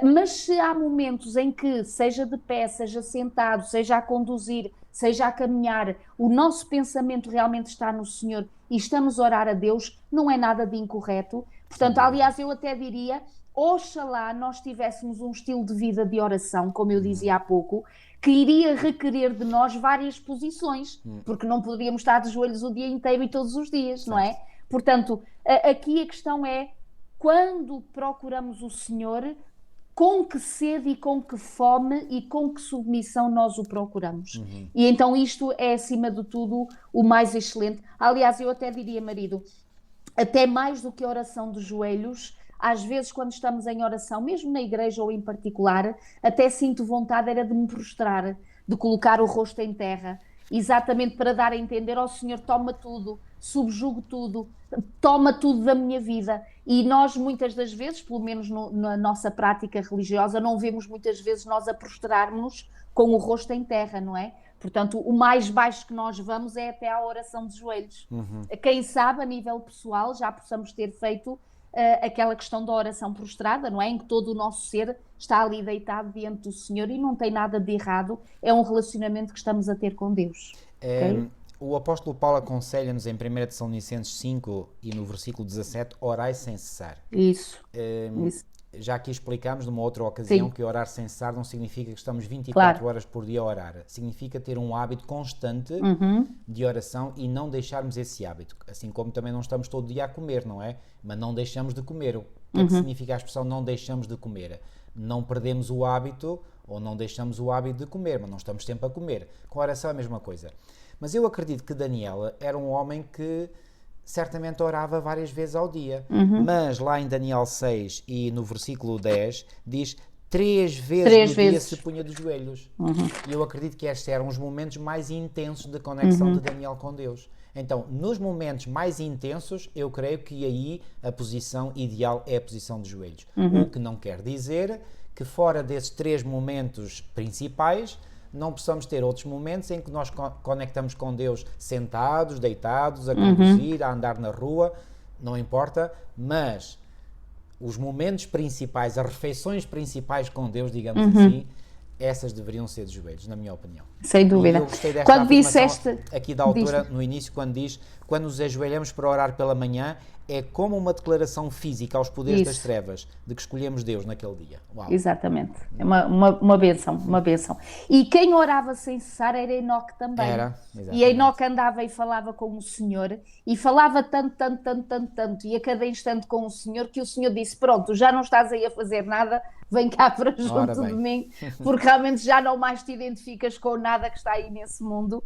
Mas se há momentos em que, seja de pé, seja sentado, seja a conduzir, seja a caminhar, o nosso pensamento realmente está no Senhor e estamos a orar a Deus, não é nada de incorreto. Portanto, aliás, eu até diria... Oxalá nós tivéssemos um estilo de vida de oração, como eu dizia há pouco, que iria requerer de nós várias posições, porque não poderíamos estar de joelhos o dia inteiro e todos os dias, não é? Portanto, aqui a questão é, quando procuramos o Senhor, com que sede e com que fome e com que submissão nós o procuramos. E então isto é, acima de tudo, o mais excelente. Aliás, eu até diria, marido, até mais do que a oração de joelhos... Às vezes, quando estamos em oração, mesmo na igreja ou em particular, até sinto vontade era de me prostrar, de colocar o rosto em terra, exatamente para dar a entender ao Senhor, toma tudo, subjugo tudo, toma tudo da minha vida. E nós, muitas das vezes, pelo menos na nossa prática religiosa, não vemos muitas vezes nós a prostrarmos com o rosto em terra, não é? Portanto, o mais baixo que nós vamos é até à oração de joelhos. Quem sabe, a nível pessoal, já possamos ter feito aquela questão da oração prostrada, não é? Em que todo o nosso ser está ali deitado diante do Senhor e não tem nada de errado, é um relacionamento que estamos a ter com Deus. Okay? O apóstolo Paulo aconselha-nos em 1 Tessalonicenses 5 e no versículo 17, orai sem cessar. Isso. Já aqui explicámos numa outra ocasião que orar sem cessar não significa que estamos 24 horas por dia a orar. Significa ter um hábito constante de oração e não deixarmos esse hábito. Assim como também não estamos todo dia a comer, não é? Mas não deixamos de comer. O que é que significa a expressão não deixamos de comer? Não perdemos o hábito ou não deixamos o hábito de comer, mas não estamos sempre a comer. Com a oração é a mesma coisa. Mas eu acredito que Daniel era um homem que certamente orava várias vezes ao dia, mas lá em Daniel 6 e no versículo 10 diz 3 vezes no dia se punha de joelhos. E eu acredito que estes eram os momentos mais intensos de conexão de Daniel com Deus. Então, nos momentos mais intensos, eu creio que aí a posição ideal é a posição de joelhos. O que não quer dizer que fora desses 3 momentos principais não possamos ter outros momentos em que nós conectamos com Deus sentados, deitados, a conduzir, a andar na rua, não importa, mas os momentos principais, as refeições principais com Deus, digamos assim, essas deveriam ser de joelhos, na minha opinião. Sem dúvida. E eu gostei desta afirmação aqui da autora no início, quando diz, quando nos ajoelhamos para orar pela manhã, é como uma declaração física aos poderes das trevas, de que escolhemos Deus naquele dia. Uau. Exatamente. É uma bênção, uma bênção. E quem orava sem cessar era Enoque também. Era, e Enoque andava e falava com o Senhor, e falava tanto, e a cada instante com o Senhor, que o Senhor disse, pronto, já não estás aí a fazer nada, vem cá para junto de mim, porque realmente já não mais te identificas com nada que está aí nesse mundo.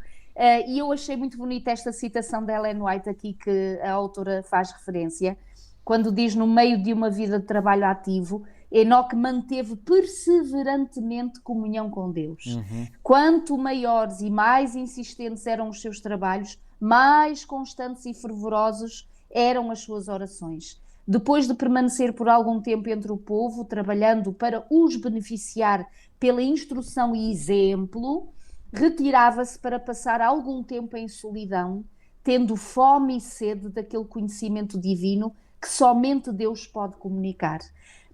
E eu achei muito bonita esta citação da Ellen White aqui que a autora faz referência, quando diz, no meio de uma vida de trabalho ativo, Enoque manteve perseverantemente comunhão com Deus. Quanto maiores e mais insistentes eram os seus trabalhos, mais constantes e fervorosos eram as suas orações. Depois de permanecer por algum tempo entre o povo, trabalhando para os beneficiar pela instrução e exemplo, retirava-se para passar algum tempo em solidão, tendo fome e sede daquele conhecimento divino que somente Deus pode comunicar.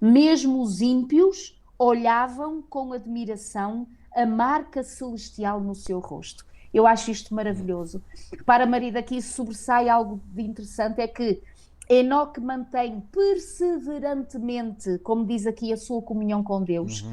Mesmo os ímpios olhavam com admiração a marca celestial no seu rosto. Eu acho isto maravilhoso. Para Maria, daqui sobressai algo de interessante, é que Enoque mantém perseverantemente, como diz aqui, a sua comunhão com Deus.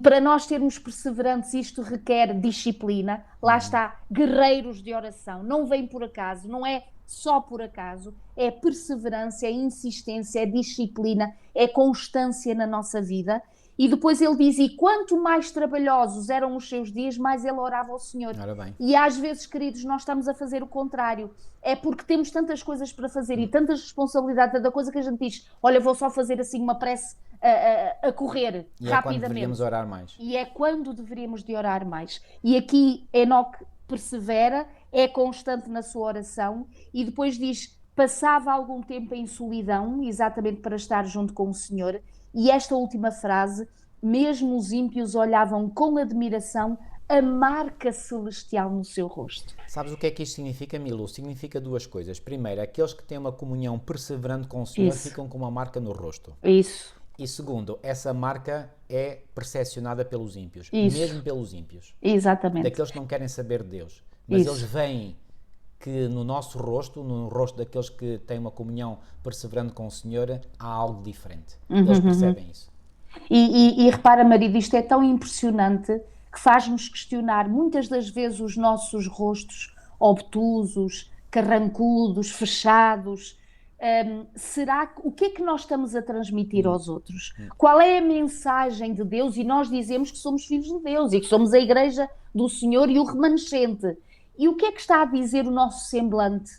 Para nós sermos perseverantes, isto requer disciplina. Lá está, guerreiros de oração. Não vem por acaso, não é só por acaso. É perseverança, é insistência, é disciplina, é constância na nossa vida. E depois ele diz, e quanto mais trabalhosos eram os seus dias, mais ele orava ao Senhor. E às vezes, queridos, nós estamos a fazer o contrário. É porque temos tantas coisas para fazer e tantas responsabilidades, tanta coisa que a gente diz, olha, vou só fazer assim uma prece a correr e rapidamente. É quando deveríamos orar mais. E é quando deveríamos de orar mais. E aqui Enoque persevera, é constante na sua oração e depois diz, passava algum tempo em solidão, exatamente para estar junto com o Senhor. E esta última frase, mesmo os ímpios olhavam com admiração a marca celestial no seu rosto. Sabes o que é que isto significa, Milu? Significa duas coisas. Primeiro, aqueles que têm uma comunhão perseverante com o Senhor ficam com uma marca no rosto. Isso. E segundo, essa marca é percepcionada pelos ímpios, mesmo pelos ímpios. Exatamente. Daqueles que não querem saber de Deus. Mas eles veem que no nosso rosto, no rosto daqueles que têm uma comunhão perseverante com o Senhor, há algo diferente. Eles percebem isso. E repara, marido, isto é tão impressionante que faz-nos questionar muitas das vezes os nossos rostos obtusos, carrancudos, fechados. O que é que nós estamos a transmitir aos outros? Qual é a mensagem de Deus? E nós dizemos que somos filhos de Deus e que somos a igreja do Senhor e o remanescente. E o que é que está a dizer o nosso semblante?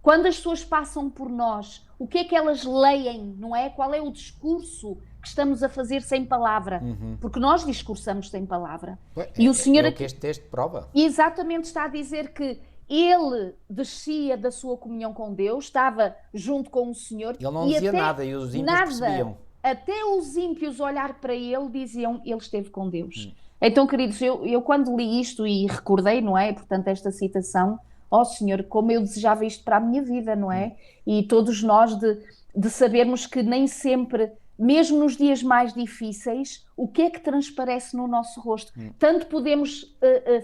Quando as pessoas passam por nós, o que é que elas leem, não é? Qual é o discurso que estamos a fazer sem palavra? Porque nós discursamos sem palavra. E o Senhor é o que este texto prova. Exatamente, está a dizer que ele descia da sua comunhão com Deus, estava junto com o Senhor. Ele não dizia nada e os ímpios percebiam. Até os ímpios olhar para ele diziam, ele esteve com Deus. Então, queridos, eu quando li isto e recordei, não é? Portanto, esta citação, ó Senhor, como eu desejava isto para a minha vida, não é? E todos nós de sabermos que nem sempre, mesmo nos dias mais difíceis, o que é que transparece no nosso rosto? Tanto podemos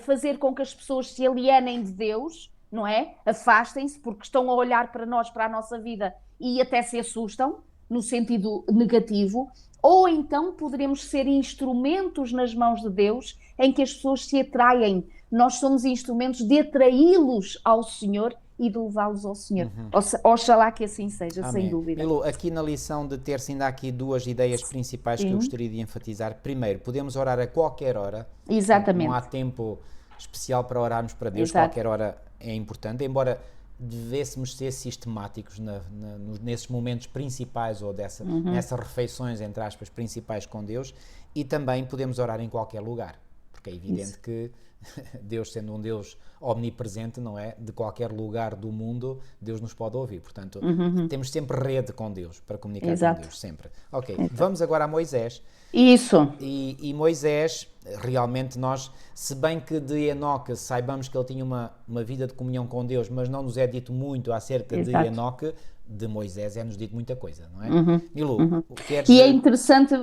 fazer com que as pessoas se alienem de Deus, não é? Afastem-se porque estão a olhar para nós, para a nossa vida e até se assustam, no sentido negativo, ou então poderemos ser instrumentos nas mãos de Deus em que as pessoas se atraem. Nós somos instrumentos de atraí-los ao Senhor e de levá-los ao Senhor. Oxalá que assim seja, Amém. sem dúvida. Milu, aqui na lição de terça ainda há aqui duas ideias principais que eu gostaria de enfatizar. Primeiro, podemos orar a qualquer hora. Exatamente. Não há tempo especial para orarmos para Deus, Exato. Qualquer hora é importante, embora devêssemos ser sistemáticos nesses momentos principais ou nessas refeições, entre aspas, principais com Deus, e também podemos orar em qualquer lugar, porque é evidente que Deus, sendo um Deus omnipresente, não é? De qualquer lugar do mundo, Deus nos pode ouvir. Portanto, temos sempre rede com Deus, para comunicar com Deus, sempre. Ok, vamos agora a Moisés. Isso. E Moisés, realmente nós, se bem que de Enoque saibamos que ele tinha uma vida de comunhão com Deus, mas não nos é dito muito acerca de Enoque, de Moisés é-nos dito muita coisa, não é? Milu, queres... E é interessante,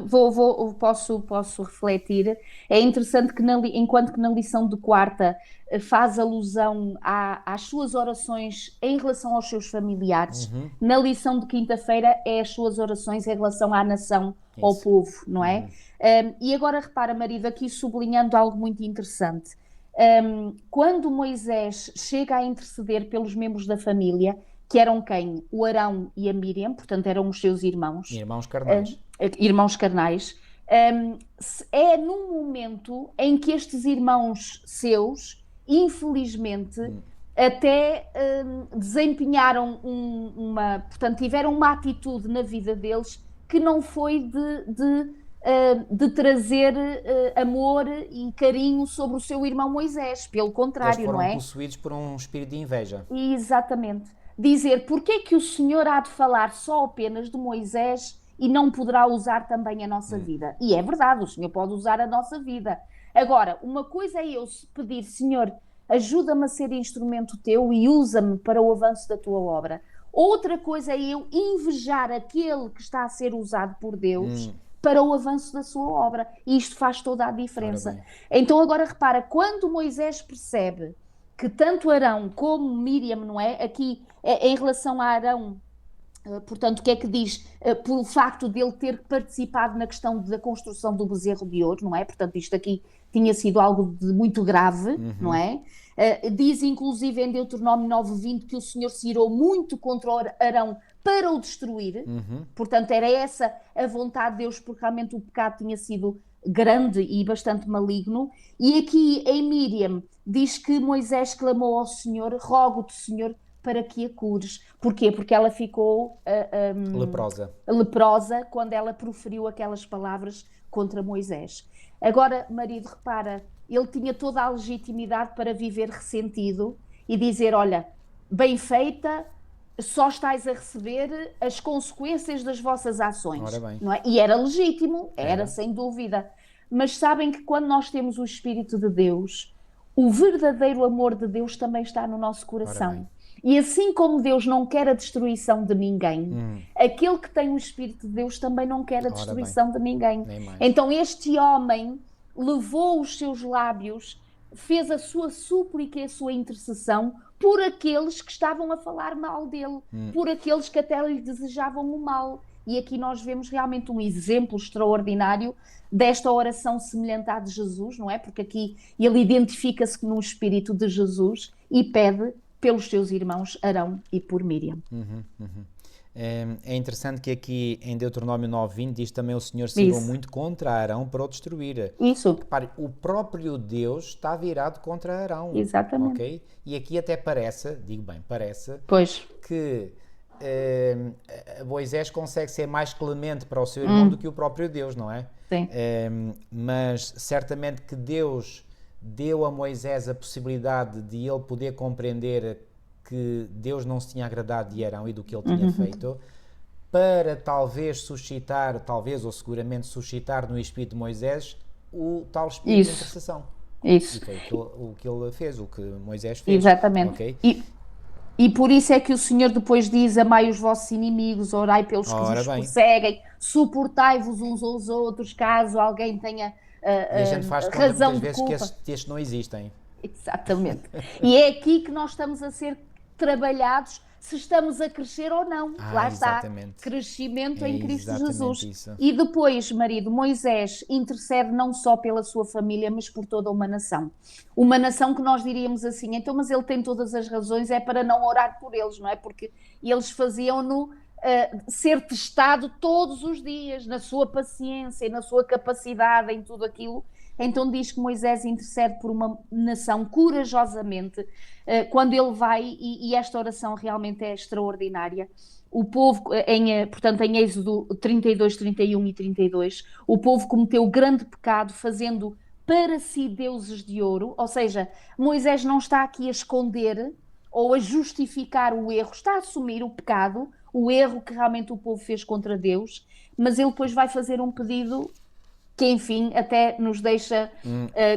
posso refletir, é interessante que enquanto que na lição de quarta faz alusão às suas orações em relação aos seus familiares, na lição de quinta-feira é as suas orações em relação à nação, ao povo, não é? E agora repara, marido, aqui sublinhando algo muito interessante. Quando Moisés chega a interceder pelos membros da família, que eram quem? O Arão e a Míriam, portanto eram os seus irmãos. Irmãos carnais. Irmãos carnais. É num momento em que estes irmãos seus, infelizmente, até desempenharam portanto, tiveram uma atitude na vida deles que não foi de trazer amor e carinho sobre o seu irmão Moisés, pelo contrário, não é? Eles foram possuídos por um espírito de inveja. Exatamente. Dizer, porque é que o Senhor há de falar só apenas de Moisés e não poderá usar também a nossa vida? E é verdade, o Senhor pode usar a nossa vida. Agora, uma coisa é eu pedir, Senhor, ajuda-me a ser instrumento teu e usa-me para o avanço da tua obra. Outra coisa é eu invejar aquele que está a ser usado por Deus para o avanço da sua obra. E isto faz toda a diferença. Então agora repara, quando Moisés percebe que tanto Arão como Míriam, não é? Aqui, em relação a Arão, portanto, o que é que diz? Pelo facto de ele ter participado na questão da construção do bezerro de ouro, não é? Portanto, isto aqui tinha sido algo de muito grave, não é? Diz, inclusive, em Deuteronômio 9:20, que o Senhor se irou muito contra Arão para o destruir. Portanto, era essa a vontade de Deus, porque realmente o pecado tinha sido grande e bastante maligno. E aqui, em Míriam, diz que Moisés clamou ao Senhor, rogo-te, Senhor, para que a cures. Porquê? Porque ela ficou leprosa quando ela proferiu aquelas palavras contra Moisés. Agora, marido, repara, ele tinha toda a legitimidade para viver ressentido e dizer, olha, bem feita, só estáis a receber as consequências das vossas ações. Não é? E era legítimo, era sem dúvida. Mas sabem que quando nós temos o Espírito de Deus, o verdadeiro amor de Deus também está no nosso coração. E assim como Deus não quer a destruição de ninguém, aquele que tem o Espírito de Deus também não quer a destruição de ninguém. Então este homem levou os seus lábios, fez a sua súplica e a sua intercessão por aqueles que estavam a falar mal dele, por aqueles que até lhe desejavam o mal. E aqui nós vemos realmente um exemplo extraordinário desta oração semelhante à de Jesus, não é? Porque aqui ele identifica-se no Espírito de Jesus e pede pelos seus irmãos Arão e por Míriam. É interessante que aqui em Deuteronômio 9:20 diz também o Senhor se irou muito contra Arão para o destruir. Isso. Repare, o próprio Deus está virado contra Arão. Exatamente. Okay? E aqui até parece, que Moisés consegue ser mais clemente para o seu irmão do que o próprio Deus, não é? Sim. Mas certamente que Deus deu a Moisés a possibilidade de ele poder compreender que Deus não se tinha agradado de Arão e do que ele tinha feito, para talvez suscitar, ou seguramente suscitar no espírito de Moisés o tal espírito de intercessão. Isso. E foi o que ele fez, o que Moisés fez. Exatamente. Okay? E por isso é que o Senhor depois diz, amai os vossos inimigos, orai pelos que vos perseguem, suportai-vos uns aos outros, caso alguém tenha e a gente faz razão muitas de vezes culpa. que estes não existem. Exatamente. E é aqui que nós estamos a ser trabalhados, se estamos a crescer ou não. Lá exatamente. Está, crescimento em Cristo Jesus. Isso. E depois, marido, Moisés intercede não só pela sua família, mas por toda uma nação. Uma nação que nós diríamos assim, então, mas ele tem todas as razões, é para não orar por eles, não é? Porque eles faziam-no ser testado todos os dias, na sua paciência, na sua capacidade, em tudo aquilo. Então diz que Moisés intercede por uma nação corajosamente, quando ele vai, e esta oração realmente é extraordinária. O povo, portanto, em Êxodo 32, 31 e 32, o povo cometeu grande pecado fazendo para si deuses de ouro, ou seja, Moisés não está aqui a esconder ou a justificar o erro, está a assumir o pecado, o erro que realmente o povo fez contra Deus, mas ele depois vai fazer um pedido que, enfim, até nos deixa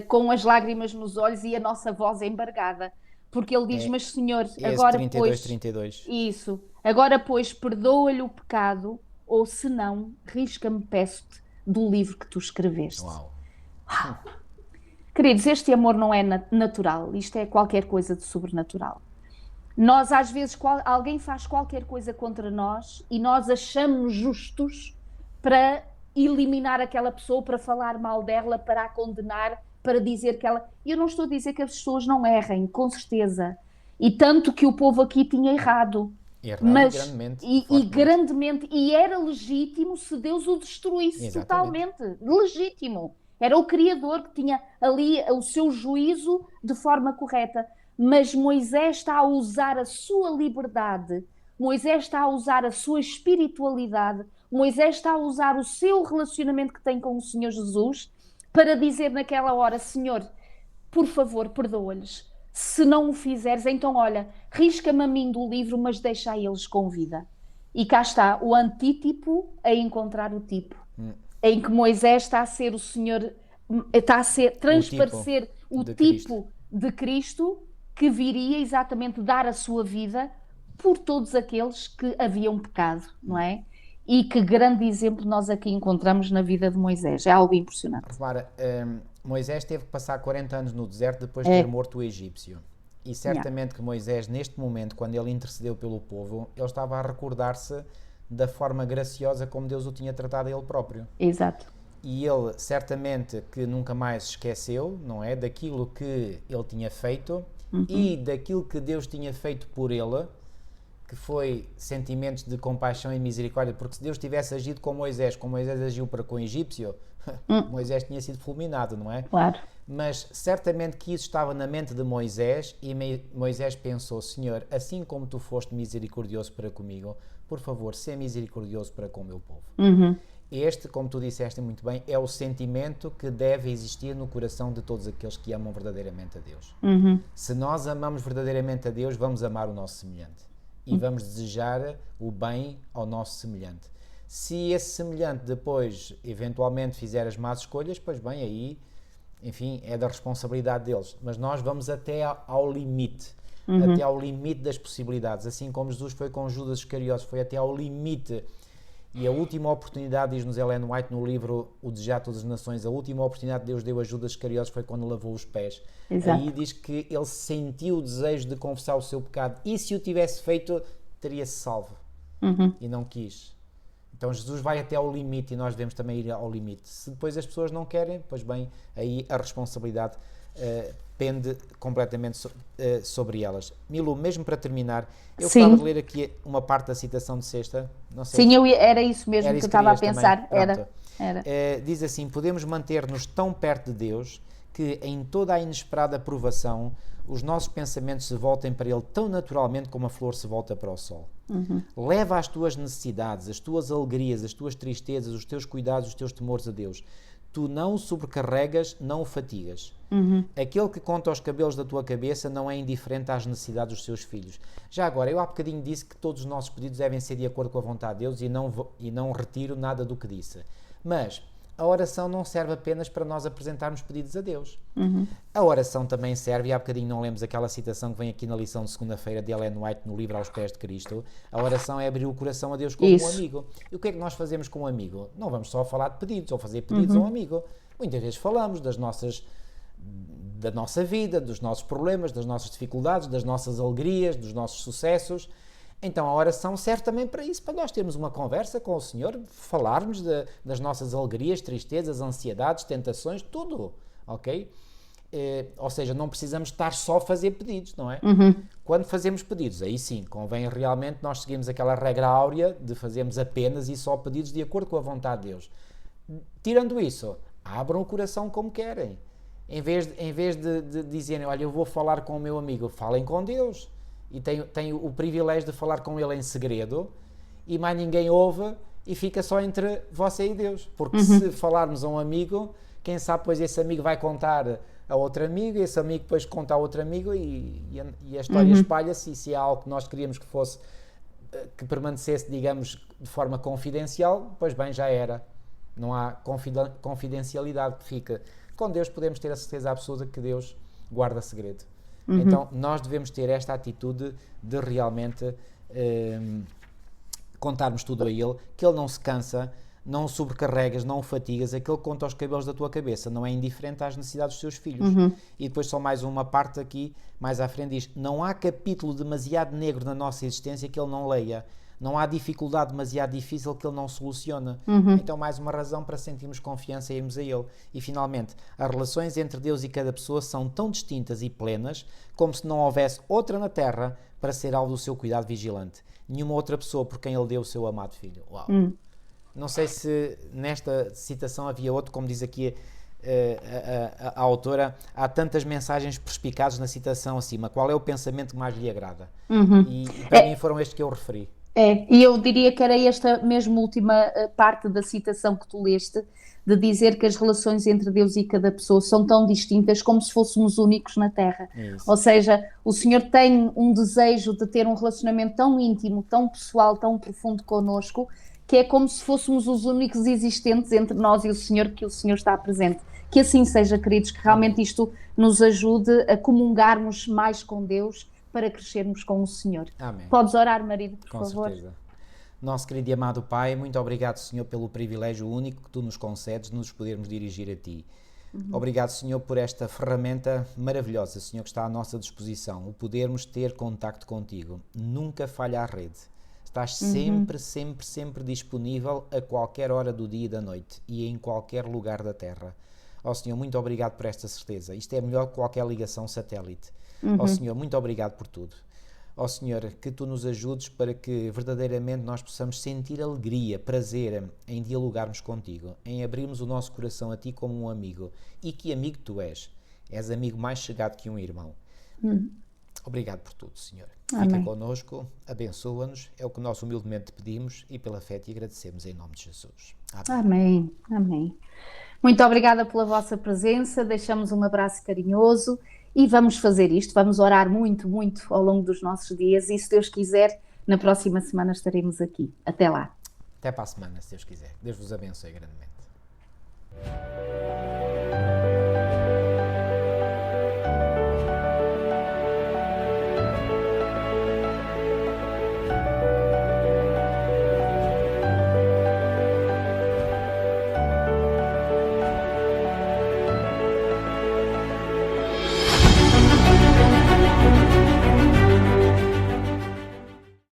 com as lágrimas nos olhos e a nossa voz embargada. Porque ele diz, mas Senhor, agora 32, 32. Isso. Agora, pois, perdoa-lhe o pecado, ou se não, risca-me, peço-te, do livro que tu escreveste. Uau. Queridos, este amor não é natural. Isto é qualquer coisa de sobrenatural. Nós, às vezes, alguém faz qualquer coisa contra nós e nós achamos justos para eliminar aquela pessoa, para falar mal dela, para a condenar, para dizer que ela... Eu não estou a dizer que as pessoas não errem, com certeza. E tanto que o povo aqui tinha errado. Grandemente. E era legítimo se Deus o destruísse. Exatamente. Totalmente. Legítimo. Era o Criador que tinha ali o seu juízo de forma correta. Mas Moisés está a usar a sua liberdade, Moisés está a usar a sua espiritualidade, Moisés está a usar o seu relacionamento que tem com o Senhor Jesus para dizer naquela hora, Senhor, por favor, perdoa-lhes. Se não o fizeres, então olha, risca-me a mim do livro, mas deixa a eles com vida. E cá está o antítipo a encontrar o tipo, em que Moisés está a ser o Senhor está a ser transparecer o de tipo de Cristo que viria exatamente dar a sua vida por todos aqueles que haviam pecado, não é? E que grande exemplo nós aqui encontramos na vida de Moisés. É algo impressionante. Repara, Moisés teve que passar 40 anos no deserto depois de ter morto o egípcio. E certamente que Moisés, neste momento, quando ele intercedeu pelo povo, ele estava a recordar-se da forma graciosa como Deus o tinha tratado a ele próprio. Exato. E ele, certamente, que nunca mais se esqueceu, não é? Daquilo que ele tinha feito e daquilo que Deus tinha feito por ele, que foi sentimentos de compaixão e misericórdia, porque se Deus tivesse agido com Moisés, como Moisés agiu para com o egípcio, Moisés tinha sido fulminado, não é? Claro. Mas certamente que isso estava na mente de Moisés e Moisés pensou, Senhor, assim como tu foste misericordioso para comigo, por favor, sê misericordioso para com o meu povo. Este, como tu disseste muito bem, é o sentimento que deve existir no coração de todos aqueles que amam verdadeiramente a Deus. Se nós amamos verdadeiramente a Deus, vamos amar o nosso semelhante e vamos desejar o bem ao nosso semelhante. Se esse semelhante depois, eventualmente, fizer as más escolhas, pois bem, aí, enfim, é da responsabilidade deles. Mas nós vamos até ao limite, até ao limite das possibilidades. Assim como Jesus foi com Judas Iscariotes, foi até ao limite. E a última oportunidade, diz-nos Ellen White no livro O Desejar de Todas as Nações, a última oportunidade que Deus deu a Judas Iscariotes foi quando lavou os pés. Exato. Aí diz que ele sentiu o desejo de confessar o seu pecado e se o tivesse feito, teria-se salvo. E não quis. Então Jesus vai até ao limite e nós devemos também ir ao limite. Se depois as pessoas não querem, pois bem, aí a responsabilidade pende completamente sobre elas. Milu, mesmo para terminar, eu gostava de ler aqui uma parte da citação de sexta. Não sei era isso mesmo que eu estava a pensar. Era. Diz assim, podemos manter-nos tão perto de Deus que em toda a inesperada provação os nossos pensamentos se voltem para Ele tão naturalmente como a flor se volta para o sol. Leva as tuas necessidades, as tuas alegrias, as tuas tristezas, os teus cuidados, os teus temores a Deus. Tu não o sobrecarregas, não o fatigas. Aquele que conta os cabelos da tua cabeça não é indiferente às necessidades dos seus filhos. Já agora, eu há bocadinho disse que todos os nossos pedidos devem ser de acordo com a vontade de Deus e não retiro nada do que disse. Mas a oração não serve apenas para nós apresentarmos pedidos a Deus. A oração também serve, e há bocadinho não lemos aquela citação que vem aqui na lição de segunda-feira de Ellen White no livro Aos Pés de Cristo. A oração é abrir o coração a Deus como um amigo. E o que é que nós fazemos com um amigo? Não vamos só falar de pedidos ou fazer pedidos a um amigo. Muitas vezes falamos da nossa vida, dos nossos problemas, das nossas dificuldades, das nossas alegrias, dos nossos sucessos. Então a oração serve também para isso, para nós termos uma conversa com o Senhor, falarmos das nossas alegrias, tristezas, ansiedades, tentações, tudo, ok? Ou seja, não precisamos estar só a fazer pedidos, não é? Quando fazemos pedidos, aí sim, convém realmente nós seguirmos aquela regra áurea de fazermos apenas e só pedidos de acordo com a vontade de Deus. Tirando isso, abram o coração como querem. Em vez de dizerem, olha, eu vou falar com o meu amigo, falem com Deus. E tenho o privilégio de falar com ele em segredo e mais ninguém ouve e fica só entre você e Deus. Porque se falarmos a um amigo, quem sabe depois esse amigo vai contar a outro amigo, e esse amigo depois conta a outro amigo e a história espalha-se, e se é algo que nós queríamos que permanecesse, digamos, de forma confidencial, pois bem, já era. Não há confidencialidade que fica. Com Deus podemos ter a certeza absoluta que Deus guarda segredo. Então, nós devemos ter esta atitude de realmente contarmos tudo a Ele, que Ele não se cansa, não o sobrecarregas, não o fatigas, aquele que conta os cabelos da tua cabeça, não é indiferente às necessidades dos seus filhos. E depois só mais uma parte aqui, mais à frente diz, não há capítulo demasiado negro na nossa existência que Ele não leia. Não há dificuldade demasiado difícil que Ele não soluciona. Então, mais uma razão para sentirmos confiança e irmos a Ele. E, finalmente, as relações entre Deus e cada pessoa são tão distintas e plenas como se não houvesse outra na Terra para ser alvo do seu cuidado vigilante. Nenhuma outra pessoa por quem Ele deu o seu amado Filho. Uau! Não sei se nesta citação havia outro, como diz aqui a autora, há tantas mensagens perspicazes na citação acima. Qual é o pensamento que mais lhe agrada? E para mim foram estes que eu referi. E eu diria que era esta mesmo última parte da citação que tu leste, de dizer que as relações entre Deus e cada pessoa são tão distintas como se fôssemos únicos na Terra. Isso. Ou seja, o Senhor tem um desejo de ter um relacionamento tão íntimo, tão pessoal, tão profundo connosco, que é como se fôssemos os únicos existentes entre nós e o Senhor, que o Senhor está presente. Que assim seja, queridos, que realmente isto nos ajude a comungarmos mais com Deus para crescermos com o Senhor. Amém. Podes orar, marido, por Com favor. certeza. Nosso querido e amado Pai, muito obrigado, Senhor, pelo privilégio único que Tu nos concedes de nos podermos dirigir a Ti. Obrigado, Senhor, por esta ferramenta maravilhosa, Senhor, que está à nossa disposição, o podermos ter contacto contigo. Nunca falha a rede. Estás sempre, sempre, sempre disponível a qualquer hora do dia e da noite e em qualquer lugar da Terra. Ó Senhor, muito obrigado por esta certeza. Isto é melhor que qualquer ligação satélite. Ó Senhor, muito obrigado por tudo. Ó Senhor, que Tu nos ajudes para que verdadeiramente nós possamos sentir alegria, prazer em dialogarmos contigo, em abrirmos o nosso coração a Ti como um amigo. E que amigo Tu és. És amigo mais chegado que um irmão. Obrigado por tudo, Senhor. Amém. Fica connosco, abençoa-nos, é o que nós humildemente pedimos e pela fé te agradecemos em nome de Jesus. Amém. Amém, amém. Muito obrigada pela vossa presença, deixamos um abraço carinhoso e vamos fazer isto, vamos orar muito, muito ao longo dos nossos dias e se Deus quiser, na próxima semana estaremos aqui. Até lá. Até para a semana, se Deus quiser. Deus vos abençoe grandemente.